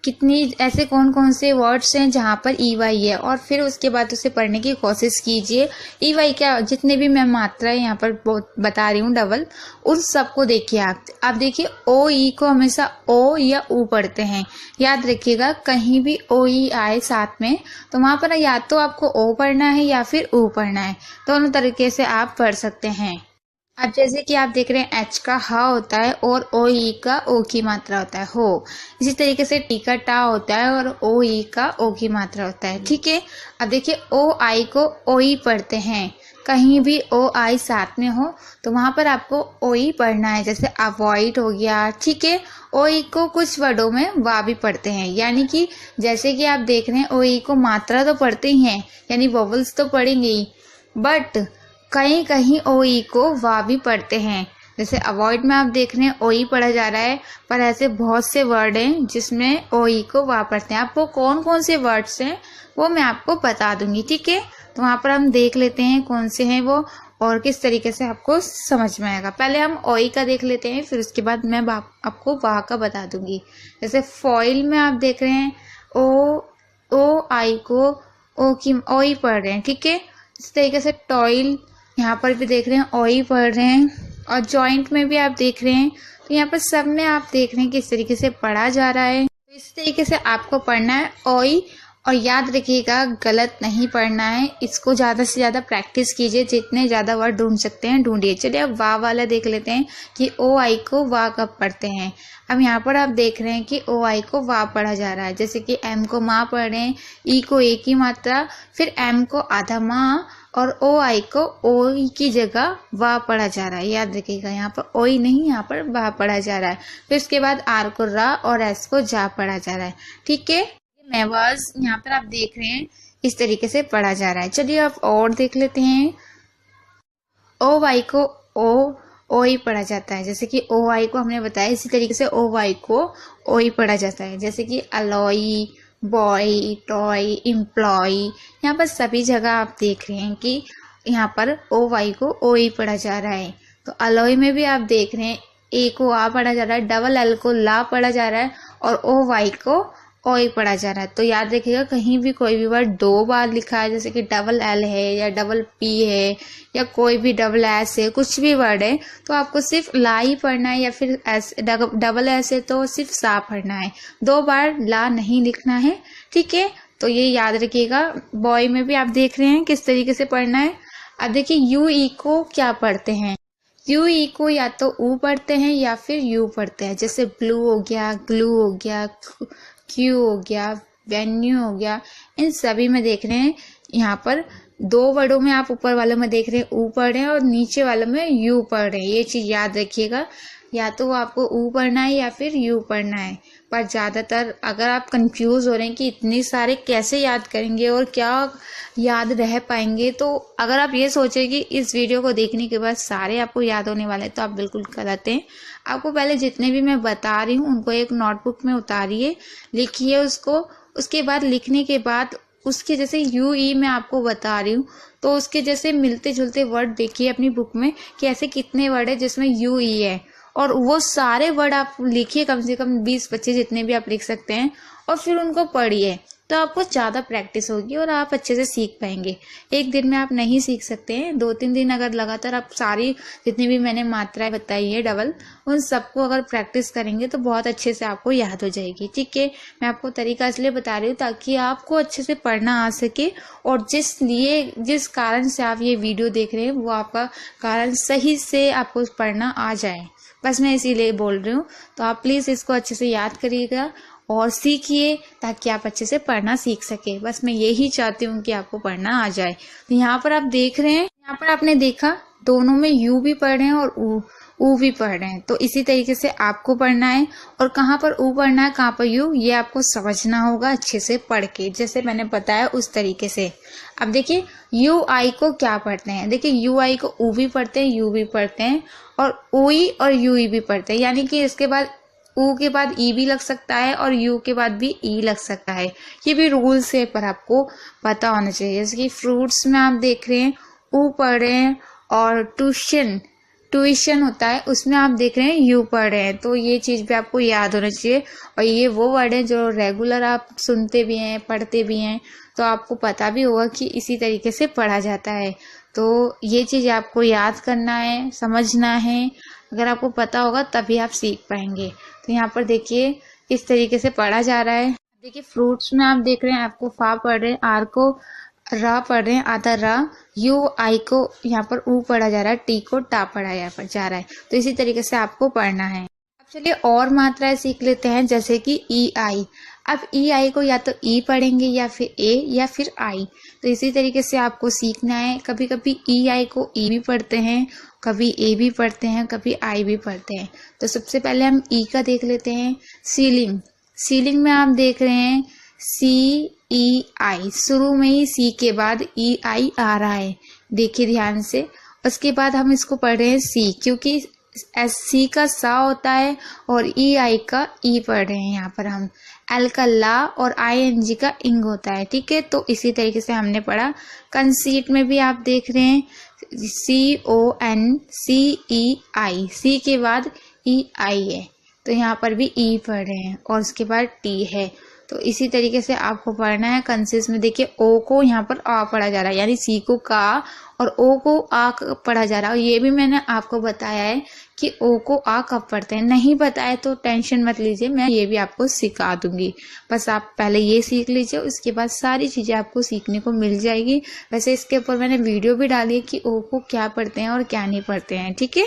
कितनी ऐसे कौन कौन से वर्ड्स हैं जहाँ पर EY है, और फिर उसके बाद उसे पढ़ने की कोशिश कीजिए। EY क्या जितने भी मैं मात्राएं यहाँ पर बता रही हूँ डबल, उन सबको देखिए आप देखिए OE को हमेशा ओ या ऊ पढ़ते हैं, याद रखिएगा। कहीं भी OE आए साथ में तो वहाँ पर या तो आपको ओ पढ़ना है या फिर ऊ पढ़ना है, दोनों तरीके से आप पढ़ सकते हैं। अब जैसे कि आप देख रहे हैं एच का ह होता है और ओ ई का ओ की मात्रा होता है हो। इसी तरीके से टी का टा होता है और ओ ई का ओ की मात्रा होता है। ठीक है, अब देखिए ओ आई को ओ ई पढ़ते हैं, कहीं भी ओ आई साथ में हो तो वहां पर आपको ओ ई पढ़ना है। जैसे अवॉइड हो गया, ठीक है। ओ ई को कुछ वर्डों में वा भी पढ़ते हैं, यानी कि जैसे कि आप देख रहे हैं ओ ई को मात्रा तो पढ़ते ही हैं, यानी वोवल्स तो पढ़ेंगे ही, बट कहीं कहीं ओ ई को वा भी पढ़ते हैं। जैसे अवॉइड में आप देख रहे हैं ओ ई पढ़ा जा रहा है, पर ऐसे बहुत से वर्ड हैं जिसमें ओ ई को वा पढ़ते हैं। आपको कौन कौन से वर्ड्स हैं वो मैं आपको बता दूंगी, ठीक है। तो वहां पर हम देख लेते हैं कौन से हैं वो और किस तरीके से आपको समझ में आएगा। पहले हम ओ ई का देख लेते हैं, फिर उसके बाद मैं आपको वा का बता दूंगी। जैसे फॉइल में आप देख रहे हैं ओ आई को ओ ई पढ़ रहे हैं, ठीक है। इस तरीके से टॉयल यहाँ पर भी देख रहे हैं ओ ई पढ़ रहे हैं, और जॉइंट में भी आप देख रहे हैं। तो यहाँ पर सब में आप देख रहे हैं किस तरीके से पढ़ा जा रहा है। तो इस तरीके से आपको पढ़ना है ओ ई, और याद रखिएगा गलत नहीं पढ़ना है। इसको ज़्यादा से ज़्यादा प्रैक्टिस कीजिए, जितने ज़्यादा वर्ड ढूंढ सकते हैं ढूंढिए। चलिए अब वा वाला देख लेते हैं कि ओ आई को वा कब पढ़ते हैं। अब यहाँ पर आप देख रहे हैं कि ओ आई को वा पढ़ा जा रहा है, जैसे कि एम को माँ पढ़ रहे हैं, ई को ए की मात्रा, फिर एम को आधा माँ, और ओ आई को ओ ई की जगह वा पढ़ा जा रहा है। याद रखिएगा यहाँ पर ओ ई नहीं, यहाँ पर वा पढ़ा जा रहा है। फिर उसके बाद आर को रा और एस को जा पढ़ा जा रहा है, ठीक है। मेवाज यहाँ पर आप देख रहे हैं इस तरीके से पढ़ा जा रहा है। चलिए अब और देख लेते हैं। ओ वाई को ओ ई पढ़ा जाता है, जैसे कि ओ आई को हमने बताया, इसी तरीके से ओ वाई को ओ ई पढ़ा जाता है, जैसे कि अलॉय, बॉय, टॉय, एम्प्लॉय। यहाँ पर सभी जगह आप देख रहे हैं कि यहाँ पर ओ वाई को ओ ई पढ़ा जा रहा है। तो अलॉय में भी आप देख रहे हैं ए को आ पढ़ा जा रहा है, डबल एल को ला पढ़ा जा रहा है, और ओ वाई को ओ ई पढ़ा जा रहा है। तो याद रखिएगा कहीं भी कोई भी वर्ड दो बार लिखा है, जैसे कि डबल एल है या डबल पी है या कोई भी डबल एस है, कुछ भी वर्ड है, तो आपको सिर्फ ला ही पढ़ना है, या फिर एस डबल एस है तो सिर्फ सा पढ़ना है, दो बार ला नहीं लिखना है, ठीक है। तो ये याद रखिएगा। बॉय में भी आप देख रहे हैं किस तरीके से पढ़ना है। अब देखिए यू ई को क्या पढ़ते हैं। यू ई को या तो ऊ पढ़ते हैं या फिर यू पढ़ते हैं, जैसे ब्लू हो गया, ग्लू हो गया, क्यू हो गया, वेन्यू हो गया। इन सभी में देख रहे हैं यहाँ पर दो वर्डों में आप ऊपर वालों में देख रहे हैं ऊ पढ़ रहे हैं और नीचे वालों में यू पढ़ रहे हैं। ये चीज याद रखिएगा, या तो आपको ऊ पढ़ना है या फिर यू पढ़ना है। पर ज्यादातर अगर आप कंफ्यूज हो रहे हैं कि इतने सारे कैसे याद करेंगे और क्या याद रह पाएंगे, तो अगर आप ये सोचे कि इस वीडियो को देखने के बाद सारे आपको याद होने वाले हैं, तो आप बिल्कुल गलत हैं। आपको पहले जितने भी मैं बता रही हूँ उनको एक नोटबुक में उतारिए, लिखिए उसको। उसके बाद लिखने के बाद उसके जैसे यू ई मैं आपको बता रही हूँ, तो उसके जैसे मिलते जुलते वर्ड देखिए अपनी बुक में कि ऐसे कितने वर्ड है जिसमें यू ई है, और वो सारे वर्ड आप लिखिए, कम से कम 20-25 जितने भी आप लिख सकते हैं, और फिर उनको पढ़िए। तो आपको ज़्यादा प्रैक्टिस होगी और आप अच्छे से सीख पाएंगे। एक दिन में आप नहीं सीख सकते हैं, 2-3 दिन अगर लगातार आप सारी जितनी भी मैंने मात्राएं बताई है डबल, उन सबको अगर प्रैक्टिस करेंगे तो बहुत अच्छे से आपको याद हो जाएगी, ठीक है। मैं आपको तरीका इसलिए बता रही हूँ ताकि आपको अच्छे से पढ़ना आ सके, और जिस कारण से आप ये वीडियो देख रहे हैं वो आपका कारण सही से आपको पढ़ना आ जाए, बस मैं इसीलिए बोल रही हूँ। तो आप प्लीज़ इसको अच्छे से याद करिएगा और सीखिए ताकि आप अच्छे से पढ़ना सीख सके। बस मैं यही चाहती हूँ कि आपको पढ़ना आ जाए। तो यहाँ पर आप देख रहे हैं, यहाँ पर आपने देखा दोनों में यू भी पढ़ रहे हैं और ऊ भी पढ़ रहे हैं। तो इसी तरीके से आपको पढ़ना है, और कहाँ पर ऊ पढ़ना है कहाँ पर यू, ये आपको समझना होगा अच्छे से पढ़ के, जैसे मैंने बताया उस तरीके से। अब देखिए यू आई को क्या पढ़ते हैं। देखिए यू आई को ऊ भी पढ़ते हैं, यू भी पढ़ते हैं, और ऊ ई और यू ई भी पढ़ते हैं, यानी कि इसके बाद ऊ के बाद ई भी लग सकता है और यू के बाद भी ई लग सकता है। ये भी रूल्स है, पर आपको पता होना चाहिए। जैसे कि फ्रूट्स में आप देख रहे हैं ऊ पढ़ रहे हैं, और ट्यूशन होता है उसमें आप देख रहे हैं यू पढ़ रहे हैं। तो ये चीज़ भी आपको याद होना चाहिए, और ये वो वर्ड है जो रेगुलर आप सुनते भी हैं, पढ़ते भी हैं, तो आपको पता भी होगा कि इसी तरीके से पढ़ा जाता है। तो ये चीज़ आपको याद करना है, समझना है। अगर आपको पता होगा तभी आप सीख पाएंगे। तो यहाँ पर देखिए इस तरीके से पढ़ा जा रहा है। देखिए फ्रूट्स में आप देख रहे हैं आपको फा पढ़ रहे हैं, आर को रा पढ़ रहे हैं, आधा रा, यू आई को यहाँ पर ऊ पढ़ा जा रहा है, टी को टा पढ़ा जा रहा है। तो इसी तरीके से आपको पढ़ना है। अब चलिए और मात्राएं सीख लेते हैं, जैसे कि ई आई। अब ई आई को या तो ई पढ़ेंगे या फिर ए या फिर आई। तो इसी तरीके से आपको सीखना है। कभी कभी ई आई को ई भी पढ़ते हैं, कभी ए भी पढ़ते हैं, कभी आई भी पढ़ते हैं। तो सबसे पहले हम ई का देख लेते हैं। सीलिंग, सीलिंग में आप देख रहे हैं सी ई आई, शुरू में ही सी के बाद ई आई आ रहा है, देखिए ध्यान से। उसके बाद हम इसको पढ़ रहे हैं सी, क्योंकि एस सी का सा होता है और ई आई का ई पढ़ रहे हैं। यहाँ पर हम एल का ला और आई एन जी का इंग होता है, ठीक है। तो इसी तरीके से हमने पढ़ा। कंसीट में भी आप देख रहे हैं सी ओ एन सी ई आई, सी के बाद ई आई है, तो यहाँ पर भी ई पढ़ रहे हैं और उसके बाद टी है। तो इसी तरीके से आपको पढ़ना है। कंसिस में देखिए ओ को यहाँ पर आ पढ़ा जा रहा है, यानी सी को का और ओ को आ पढ़ा जा रहा है। ये भी मैंने आपको बताया है कि ओ को आ कब पढ़ते हैं। नहीं बताए तो टेंशन मत लीजिए, मैं ये भी आपको सिखा दूंगी। बस आप पहले ये सीख लीजिए, उसके बाद सारी चीजें आपको सीखने को मिल जाएगी। वैसे इसके ऊपर मैंने वीडियो भी डाली है कि ओ को क्या पढ़ते हैं और क्या नहीं पढ़ते हैं, ठीक है।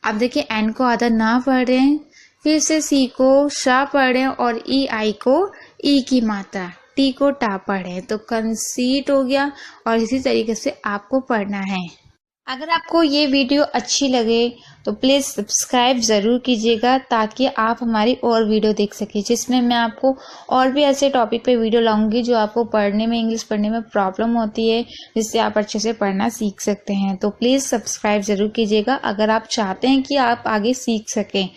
अब देखिए एन को आधा ना पढ़ रहे हैं, फिर से सी को शा पढ़ रहे हैं और ई आई को ई की मात्रा, टी को टा पढ़े, तो कंसीट हो गया। और इसी तरीके से आपको पढ़ना है। अगर आपको ये वीडियो अच्छी लगे तो प्लीज़ सब्सक्राइब ज़रूर कीजिएगा, ताकि आप हमारी और वीडियो देख सकें, जिसमें मैं आपको और भी ऐसे टॉपिक पे वीडियो लाऊंगी जो आपको पढ़ने में, इंग्लिश पढ़ने में प्रॉब्लम होती है, जिससे आप अच्छे से पढ़ना सीख सकते हैं। तो प्लीज़ सब्सक्राइब ज़रूर कीजिएगा अगर आप चाहते हैं कि आप आगे सीख सकें।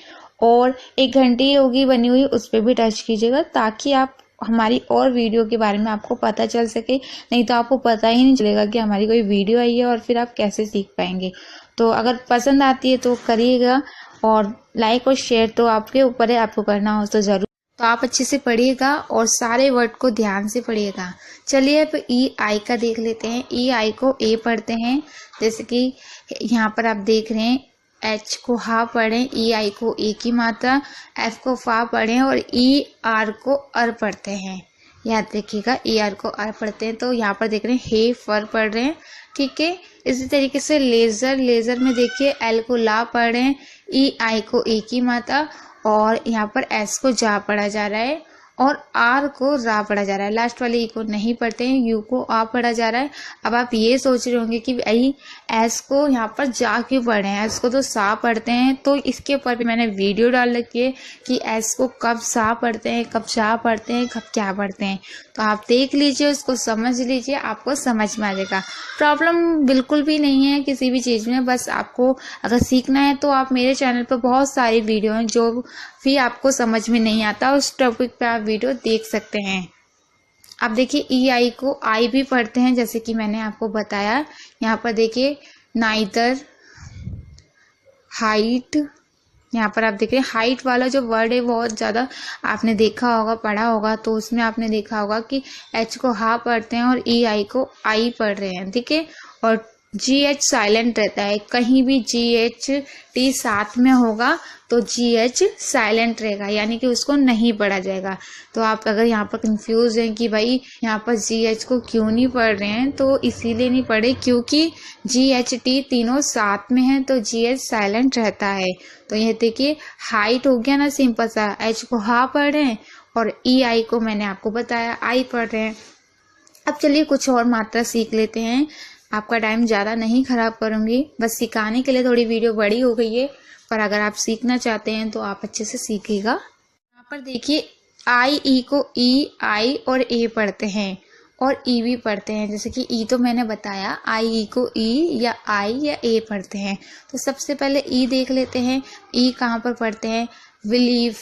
और 1 घंटे होगी बनी हुई, उस पर भी टच कीजिएगा, ताकि आप हमारी और वीडियो के बारे में आपको पता चल सके। नहीं तो आपको पता ही नहीं चलेगा कि हमारी कोई वीडियो आई है और फिर आप कैसे सीख पाएंगे। तो अगर पसंद आती है तो करिएगा, और लाइक और शेयर तो आपके ऊपर है, आपको करना हो तो ज़रूर। तो आप अच्छे से पढ़िएगा और सारे वर्ड को ध्यान से पढ़िएगा। चलिए अब ई आई का देख लेते हैं। ई आई को ए पढ़ते हैं, जैसे कि यहाँ पर आप देख रहे हैं एच को हा पढ़ें, ई आई को ए की मात्रा, एफ को फा पढ़ें और ई आर को अर पढ़ते हैं। याद रखिएगा ई आर को अर पढ़ते हैं। तो यहाँ पर देख रहे हैं हे फर पढ़ रहे हैं, ठीक है। इसी तरीके से लेजर, लेजर में देखिए एल को ला पढ़ रहे हैं, ई आई को ए की मात्रा और यहाँ पर एस को जा पढ़ा जा रहा है और आर को रा पढ़ा जा रहा है। लास्ट वाले ई को नहीं पढ़ते हैं, यू को आ पढ़ा जा रहा है। अब आप ये सोच रहे होंगे कि भाई एस को यहाँ पर जा क्यों पढ़ रहे हैं, एस को तो सा पढ़ते हैं। तो इसके ऊपर भी मैंने वीडियो डाल रखी है कि एस को कब सा पढ़ते हैं, कब जा पढ़ते हैं, कब क्या पढ़ते हैं। तो आप देख लीजिए, उसको समझ लीजिए, आपको समझ में आ जाएगा। प्रॉब्लम बिल्कुल भी नहीं है किसी भी चीज़ में। बस आपको अगर सीखना है तो आप मेरे चैनल पर बहुत सारी वीडियो हैं, जो भी आपको समझ में नहीं आता उस टॉपिक पे आप वीडियो देख सकते हैं। अब देखिए ई आई को आई भी पढ़ते हैं, जैसे कि मैंने आपको बताया। यहाँ पर देखिए नाइदर, हाइट, यहाँ पर आप देख रहे हैं हाइट वाला जो वर्ड है बहुत ज़्यादा आपने देखा होगा, पढ़ा होगा, तो उसमें आपने देखा होगा कि एच को हा पढ़ते हैं और ई आई को आई पढ़ रहे हैं, ठीक है। और जी एच साइलेंट रहता है, कहीं भी जी एच टी साथ में होगा तो जी एच साइलेंट रहेगा, यानी कि उसको नहीं पढ़ा जाएगा। तो आप अगर यहाँ पर कंफ्यूज हैं कि भाई यहाँ पर जी एच को क्यों नहीं पढ़ रहे हैं, तो इसीलिए नहीं पढ़े क्योंकि जी एच टी तीनों साथ में है, तो जी एच साइलेंट रहता है। तो ये देखिए हाइट हो गया ना सिंपल सा, एच को हा पढ़ रहे हैं और ई आई को मैंने आपको बताया आई पढ़ रहे हैं। अब चलिए कुछ और मात्रा सीख लेते हैं। आपका टाइम ज़्यादा नहीं खराब करूँगी, बस सिखाने के लिए थोड़ी वीडियो बड़ी हो गई है, पर अगर आप सीखना चाहते हैं तो आप अच्छे से सीखिएगा। यहाँ पर देखिए आई ई को ई आई और ए पढ़ते हैं और ई भी पढ़ते हैं, जैसे कि ई तो मैंने बताया, आई ई को ई या आई या ए पढ़ते हैं। तो सबसे पहले ई देख लेते हैं। ई कहाँ पर पढ़ते हैं, बिलीव,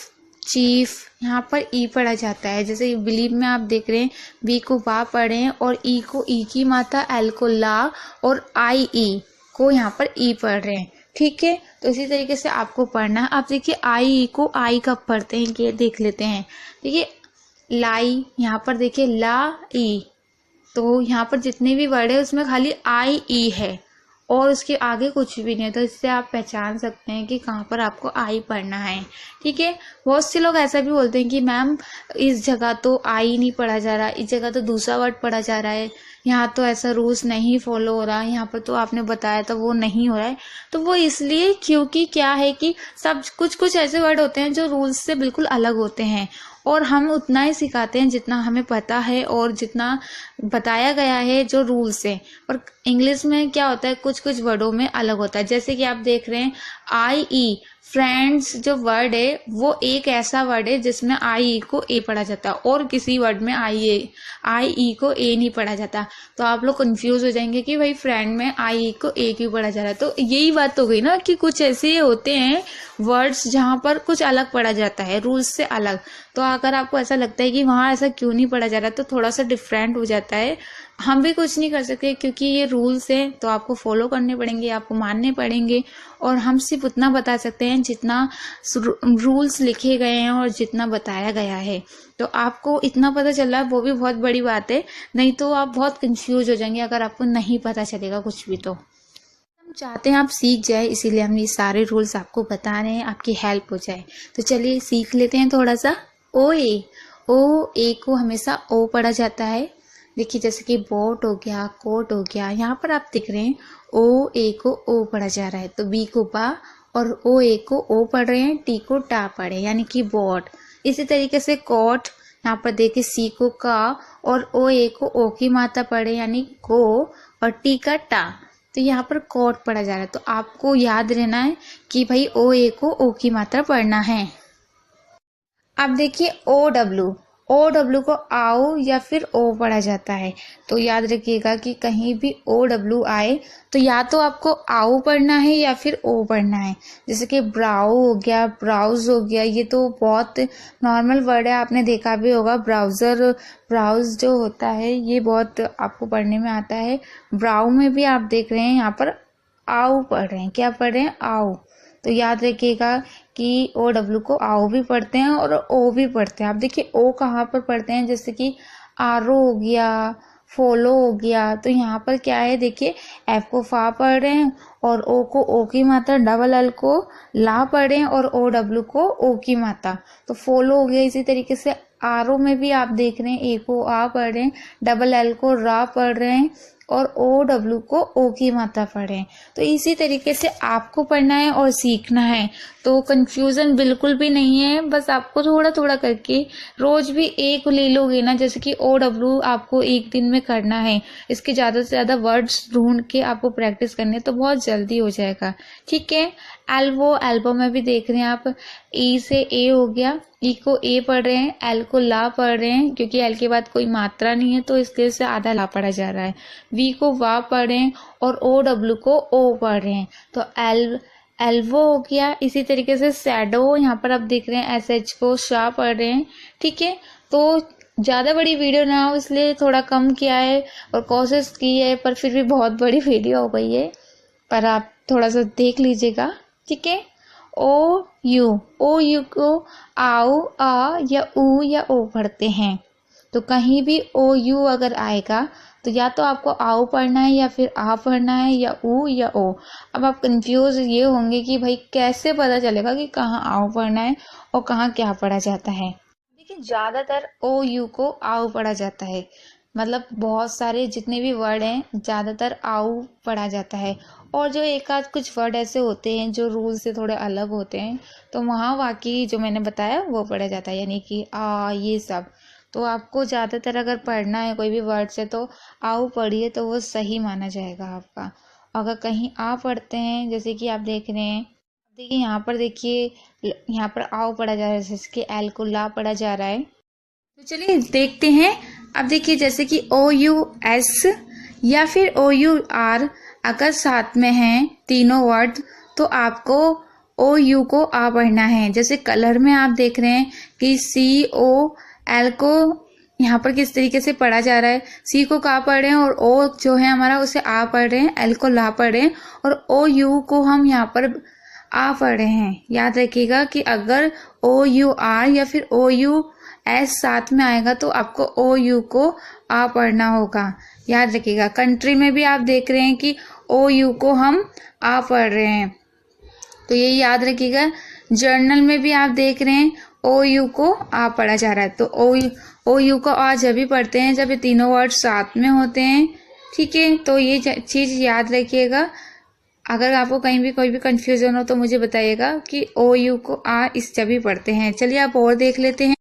चीफ, यहाँ पर ई पढ़ा जाता है। जैसे बिलीव में आप देख रहे हैं बी को बा पढ़े हैं और ई को ई की मात्रा, एल को ला और आई ई को यहाँ पर ई पढ़ रहे हैं, ठीक है। तो इसी तरीके से आपको पढ़ना है। आप देखिए आई ई को आई कब पढ़ते हैं ये देख लेते हैं। देखिए लाई, यहाँ पर देखिए ला ई, तो यहाँ पर जितने भी वर्ड है उसमें खाली आई ई है और उसके आगे कुछ भी नहीं है, तो इससे आप पहचान सकते हैं कि कहाँ पर आपको आई पढ़ना है। ठीक है, बहुत से लोग ऐसा भी बोलते हैं कि मैम इस जगह तो आई नहीं पढ़ा जा रहा, इस जगह तो दूसरा वर्ड पढ़ा जा रहा है, यहाँ तो ऐसा रूल्स नहीं फॉलो हो रहा, यहाँ पर तो आपने बताया था वो नहीं हो रहा है। तो वो इसलिए क्योंकि क्या है कि सब कुछ ऐसे वर्ड होते हैं जो रूल्स से बिल्कुल अलग होते हैं, और हम उतना ही सिखाते हैं जितना हमें पता है और जितना बताया गया है जो रूल्स है। और इंग्लिश में क्या होता है, कुछ वर्डों में अलग होता है। जैसे कि आप देख रहे हैं आई ई, फ्रेंड्स जो वर्ड है वो एक ऐसा वर्ड है जिसमें आई ई को ए पढ़ा जाता है, और किसी वर्ड में आई ई को ए नहीं पढ़ा जाता। तो आप लोग कंफ्यूज हो जाएंगे कि भाई फ्रेंड में आई ई को ए क्यों पढ़ा जा रहा है। तो यही बात हो गई ना कि कुछ ऐसे होते हैं वर्ड्स जहाँ पर कुछ अलग पढ़ा जाता है, रूल्स से अलग। तो अगर आपको ऐसा लगता है कि वहाँ ऐसा क्यों नहीं पढ़ा जा रहा, तो थोड़ा सा डिफरेंट हो जाता है। हम भी कुछ नहीं कर सकते क्योंकि ये रूल्स हैं, तो आपको फॉलो करने पड़ेंगे, आपको मानने पड़ेंगे। और हम सिर्फ उतना बता सकते हैं जितना रूल्स लिखे गए हैं और जितना बताया गया है। तो आपको इतना पता चल रहा है वो भी बहुत बड़ी बात है, नहीं तो आप बहुत कंफ्यूज हो जाएंगे अगर आपको नहीं पता चलेगा कुछ भी। तो हम चाहते हैं आप सीख जाए, इसीलिए हम ये सारे रूल्स आपको बता रहे हैं, आपकी हेल्प हो जाए। तो चलिए सीख लेते हैं थोड़ा सा। ओ ए को हमेशा ओ पढ़ा जाता है। देखिए जैसे कि बोट हो गया, कोट हो गया, यहाँ पर आप दिख रहे हैं ओ ए को ओ पढ़ा जा रहा है, तो बी को बा और ओ ए को ओ पढ़ रहे हैं, टी को टा पढ़े यानी कि बोट। इसी तरीके से कोट, यहाँ पर देखिए सी को का और ओ ए को ओ की मात्रा पढ़े यानी को, और टी का टा, तो यहाँ पर कोट पढ़ा जा रहा है। तो आपको याद रहना है कि भाई ओ ए को ओ की मात्रा पढ़ना है। अब देखिए ओ डब्ल्यू को आओ या फिर ओ पढ़ा जाता है। तो याद रखिएगा कि कहीं भी ओ डब्ल्यू आए तो या तो आपको आओ पढ़ना है या फिर ओ पढ़ना है। जैसे कि ब्राउ हो गया, ब्राउज हो गया, ये तो बहुत नॉर्मल वर्ड है, आपने देखा भी होगा। ब्राउज जो होता है ये बहुत आपको पढ़ने में आता है। ब्राउ में भी आप देख रहे हैं यहाँ पर आओ पढ़ रहे हैं, क्या पढ़ रहे हैं, आओ। तो याद रखिएगा कि ओ डब्ल्यू को आओ भी पढ़ते हैं और ओ भी पढ़ते हैं। आप देखिए ओ कहाँ पर पढ़ते हैं, जैसे कि आरो हो गया, फॉलो हो गया, तो यहाँ पर क्या है, देखिए एफ को फा पढ़ रहे हैं और ओ को ओ की मात्रा, डबल एल को ला पढ़ रहे हैं और ओ डब्ल्यू को ओ की मात्रा, तो फॉलो हो गया। इसी तरीके से आरो में भी आप देख रहे हैं ए को आ पढ़ रहे हैं, डबल एल को रा पढ़ रहे हैं और ओ डब्ल्यू को ओ की मात्रा पढ़ें। तो इसी तरीके से आपको पढ़ना है और सीखना है, तो कंफ्यूजन बिल्कुल भी नहीं है। बस आपको थोड़ा थोड़ा करके रोज भी एक ले लोगे ना, जैसे कि ओ डब्ल्यू आपको एक दिन में करना है, इसके ज़्यादा से ज़्यादा वर्ड्स ढूंढ के आपको प्रैक्टिस करनी है, तो बहुत जल्दी हो जाएगा। ठीक है, एल्बो में भी देख रहे हैं आप, ई से ए हो गया, ई को ए पढ़ रहे हैं, एल को ला पढ़ रहे हैं, क्योंकि एल के बाद कोई मात्रा नहीं है तो इसके से आधा ला पढ़ा जा रहा है। वी को वा पढ़ रहे हैं और ओ डब्ल्यू को ओ पढ़ रहे हैं, तो एल्वो हो गया। इसी तरीके से शैडो, यहाँ पर आप देख रहे हैं एस एच को शाह पढ़ रहे हैं। ठीक है, तो ज़्यादा बड़ी वीडियो ना हो इसलिए थोड़ा कम किया है और कोशिश की है, पर फिर भी बहुत बड़ी वीडियो हो गई है, पर आप थोड़ा सा देख लीजिएगा। ठीक है, ओ यू को आओ, आ या ओ पढ़ते हैं। तो कहीं भी ओ यू अगर आएगा तो या तो आपको आओ पढ़ना है या फिर आ पढ़ना है या ओ। अब आप कंफ्यूज ये होंगे कि भाई कैसे पता चलेगा कि कहाँ आओ पढ़ना है और कहाँ क्या पढ़ा जाता है। देखिए ज़्यादातर ओ यू को आओ पढ़ा जाता है, मतलब बहुत सारे जितने भी वर्ड हैं ज़्यादातर आओ पढ़ा जाता है। और जो एक आध कुछ वर्ड ऐसे होते हैं जो रूल से थोड़े अलग होते हैं, तो वहाँ वाकई जो मैंने बताया वो पढ़ा जाता है, यानी कि आ, ये सब। तो आपको ज़्यादातर अगर पढ़ना है कोई भी वर्ड से तो आओ पढ़िए, तो वो सही माना जाएगा आपका। अगर कहीं आ पढ़ते हैं, जैसे कि आप देख रहे हैं, देखिए यहाँ पर देखिए, यहाँ पर आओ पढ़ा जा रहा है, जैसे कि एल को ला पढ़ा जा रहा है। तो चलिए देखते हैं। अब देखिए जैसे कि ओ यू एस या फिर ओ यू आर अगर साथ में हैं तीनों वर्ड, तो आपको ओ यू को आ पढ़ना है। जैसे कलर में आप देख रहे हैं कि सी ओ एल को यहाँ पर किस तरीके से पढ़ा जा रहा है, सी को का पढ़ रहे हैं और ओ जो है हमारा उसे आ पढ़ रहे हैं, एल को ला पढ़ रहे हैं और ओ यू को हम यहाँ पर आ पढ़ रहे हैं। याद रखिएगा कि अगर ओ यू आर या फिर ओ यू एस साथ में आएगा तो आपको ओ यू को आ पढ़ना होगा, याद रखिएगा। कंट्री में भी आप देख रहे हैं कि ओ यू को हम आ पढ़ रहे हैं, तो ये याद रखिएगा। जर्नल में भी आप देख रहे हैं ओ यू को आ पढ़ा जा रहा है, तो ओ यू को आ जब भी पढ़ते हैं जब ये तीनों वर्ड साथ में होते हैं, ठीक है। तो ये चीज़ याद रखिएगा। अगर आपको कहीं भी कोई भी कंफ्यूजन हो तो मुझे बताइएगा कि ओ यू को आ इस जब भी पढ़ते हैं। चलिए आप और देख लेते हैं।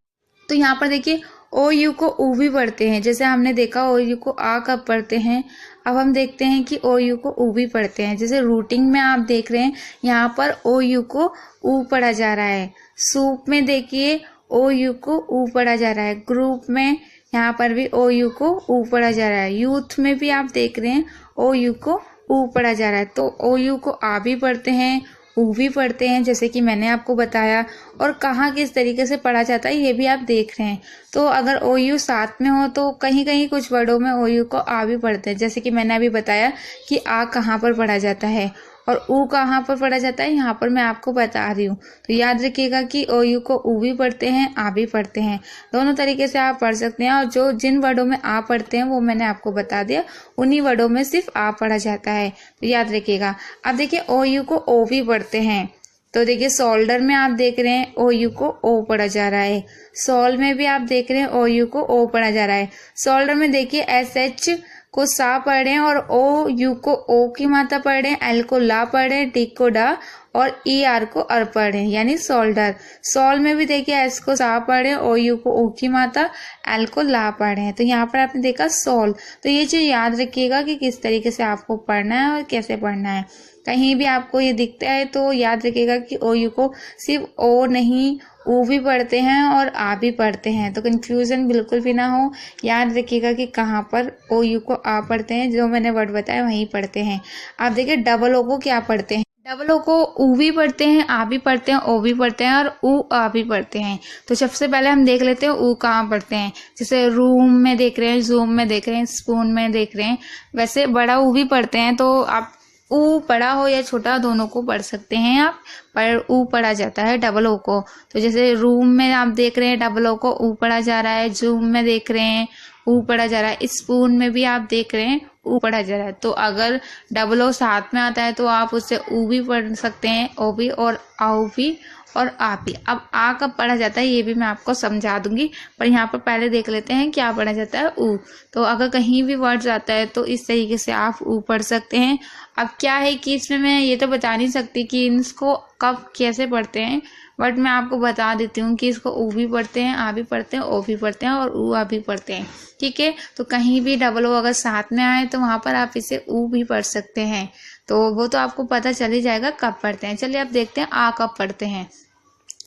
तो यहाँ पर देखिए ओ यू को ऊ भी पढ़ते हैं, जैसे हमने देखा ओ यू को आ कब पढ़ते हैं। अब हम देखते हैं कि ओ यू को ऊ भी पढ़ते हैं। जैसे रूटिंग में आप देख रहे हैं यहाँ पर ओ यू को ऊ पढ़ा जा रहा है। सूप में देखिए ओ यू को ऊ पढ़ा जा रहा है। ग्रुप में यहाँ पर भी ओ यू को ऊ पढ़ा जा रहा है। यूथ में भी आप देख रहे हैं ओ यू को ऊ पढ़ा जा रहा है। तो ओ यू को आ भी पढ़ते हैं, ऊ भी पढ़ते हैं, जैसे कि मैंने आपको बताया। और कहाँ किस तरीके से पढ़ा जाता है ये भी आप देख रहे हैं। तो अगर ओ यू साथ में हो तो कहीं कहीं कुछ वर्डों में ओ यू को आ भी पढ़ते हैं, जैसे कि मैंने अभी बताया कि आ कहाँ पर पढ़ा जाता है और ऊ कहाँ पर पढ़ा जाता है, यहाँ पर मैं आपको बता रही हूँ। तो याद रखिएगा कि ओ यू को ऊ भी पढ़ते हैं, आ भी पढ़ते हैं, दोनों तरीके से आप पढ़ सकते हैं। और जिन वर्डों में आ पढ़ते हैं वो मैंने आपको बता दिया, उन्हीं वर्डों में सिर्फ आ पढ़ा जाता है, तो याद रखिएगा। अब देखिए ओ यू को ओ भी पढ़ते हैं। तो देखिए शोल्डर में आप देख रहे हैं ओ यू को ओ पढ़ा जा रहा है। सॉल में भी आप देख रहे हैं ओ यू को ओ पढ़ा जा रहा है। शोल्डर में देखिए एस एच को सा पढ़ रहे हैं और ओ यू को ओ की मात्रा पढ़ रहे हैं, एल को ला पढ़ रहे हैं, डी को डा और ई आर को अर पढ़ रहे हैं, यानी शोल्डर। सॉल में भी देखिए एस को सा पढ़ रहे हैं, ओ यू को ओ की मात्रा, एल को ला पढ़ रहे हैं। तो यहाँ पर आपने देखा सॉल। तो ये चीज याद रखिएगा कि किस तरीके से आपको पढ़ना है और कैसे पढ़ना है। कहीं भी आपको ये दिखता है तो याद रखिएगा कि ओ यू को सिर्फ ओ नहीं ऊ भी पढ़ते हैं और आ भी पढ़ते हैं। तो कंफ्यूजन बिल्कुल भी ना हो, याद रखिएगा कि कहाँ पर ओ यू को आ पढ़ते हैं, जो मैंने वर्ड बताया वहीं पढ़ते हैं। आप देखिए डबल ओ को क्या पढ़ते हैं, डबल ओ को ऊ भी पढ़ते हैं, आ भी पढ़ते हैं, ओ भी पढ़ते हैं और ऊ आ भी पढ़ते हैं। तो सबसे पहले हम देख लेते हैं ऊ कहाँ पढ़ते हैं। जैसे रूम में देख रहे हैं, जूम में देख रहे हैं, स्पून में देख रहे हैं, वैसे बड़ा ऊ भी पढ़ते हैं। तो आप ऊ बड़ा हो या छोटा दोनों को पढ़ सकते हैं आप, पर ऊ पढ़ा जाता है डबल ओ को। तो जैसे रूम में आप देख रहे हैं डबल ओ को ऊ पढ़ा जा रहा है, जूम में देख रहे हैं ऊ पढ़ा जा रहा है, स्पून में भी आप देख रहे हैं ऊ पढ़ा जा रहा है। तो अगर डबल ओ साथ में आता है तो आप उससे ऊ भी पढ़ सकते हैं, ओ भी और आऊ भी और आ भी। अब आ कब पढ़ा जाता है ये भी मैं आपको समझा दूंगी, पर यहाँ पर पहले देख लेते हैं क्या पढ़ा जाता है, ऊ। तो अगर कहीं भी वर्ड आता है तो इस तरीके से आप ऊ पढ़ सकते हैं। अब क्या है कि इसमें मैं ये तो बता नहीं सकती कि इसको कब कैसे पढ़ते हैं, बट मैं आपको बता देती हूँ कि इसको ऊ भी पढ़ते हैं, आ भी पढ़ते हैं, ओ भी पढ़ते हैं और ऊ आ भी पढ़ते हैं, ठीक है। तो कहीं भी डबल ओ अगर साथ में आए तो वहां पर आप इसे ऊ भी पढ़ सकते हैं। तो वो तो आपको पता चल ही जाएगा कब पढ़ते हैं। चलिए अब देखते हैं आ कब पढ़ते हैं।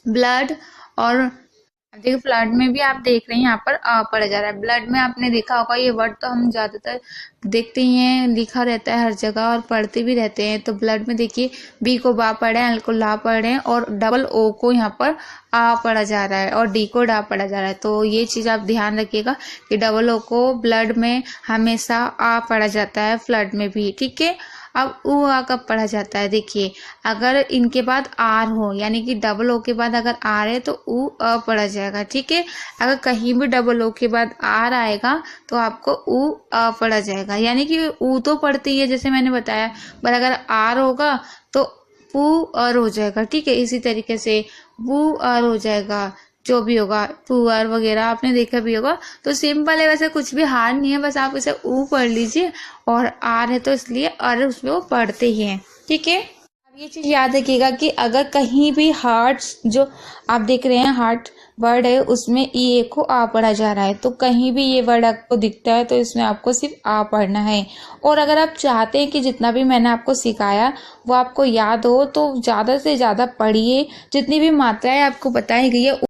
ब्लड और देखिए ब्लड में भी आप देख रहे हैं यहाँ पर आ पढ़ा जा रहा है। ब्लड में आपने देखा होगा, ये वर्ड तो हम ज्यादातर देखते ही हैं, लिखा रहता है हर जगह और पढ़ते भी रहते हैं। तो ब्लड में देखिए बी को बा पढ़े हैं, एल को ला पढ़े हैं और डबल ओ को यहाँ पर आ पढ़ा जा रहा है और डी को डा पढ़ा जा रहा है। तो ये चीज आप ध्यान रखिएगा कि डबल ओ को ब्लड में हमेशा आ पढ़ा जाता है, फ्लड में भी, ठीक है। अब ऊ आ कब पढ़ा जाता है, देखिए अगर इनके बाद आर हो, यानी कि डबल ओ के बाद अगर आर है तो ऊ अ पढ़ा जाएगा, ठीक है। अगर कहीं भी डबल ओ के बाद आर आएगा तो आपको ऊ अ पढ़ा जाएगा, यानी कि ऊ तो पढ़ती है जैसे मैंने बताया, पर अगर आर होगा तो पू अर हो जाएगा, ठीक है। इसी तरीके से वू अर हो जाएगा, जो भी होगा पुअर वगैरह आपने देखा भी होगा। तो सिंपल है, वैसे कुछ भी हार्ड नहीं है, बस आप इसे ऊ पढ़ लीजिए और आर है तो इसलिए अर उसमें वो पढ़ते ही हैं, ठीक है। अब ये चीज याद रखिएगा कि अगर कहीं भी हार्ड जो आप देख रहे हैं हार्ड वर्ड है उसमें ई ए को आ पढ़ा जा रहा है, तो कहीं भी ये वर्ड आपको दिखता है तो इसमें आपको सिर्फ आ पढ़ना है। और अगर आप चाहते हैं कि जितना भी मैंने आपको सिखाया वो आपको याद हो तो ज्यादा से ज्यादा पढ़िए, जितनी भी मात्राएं आपको बताई गई है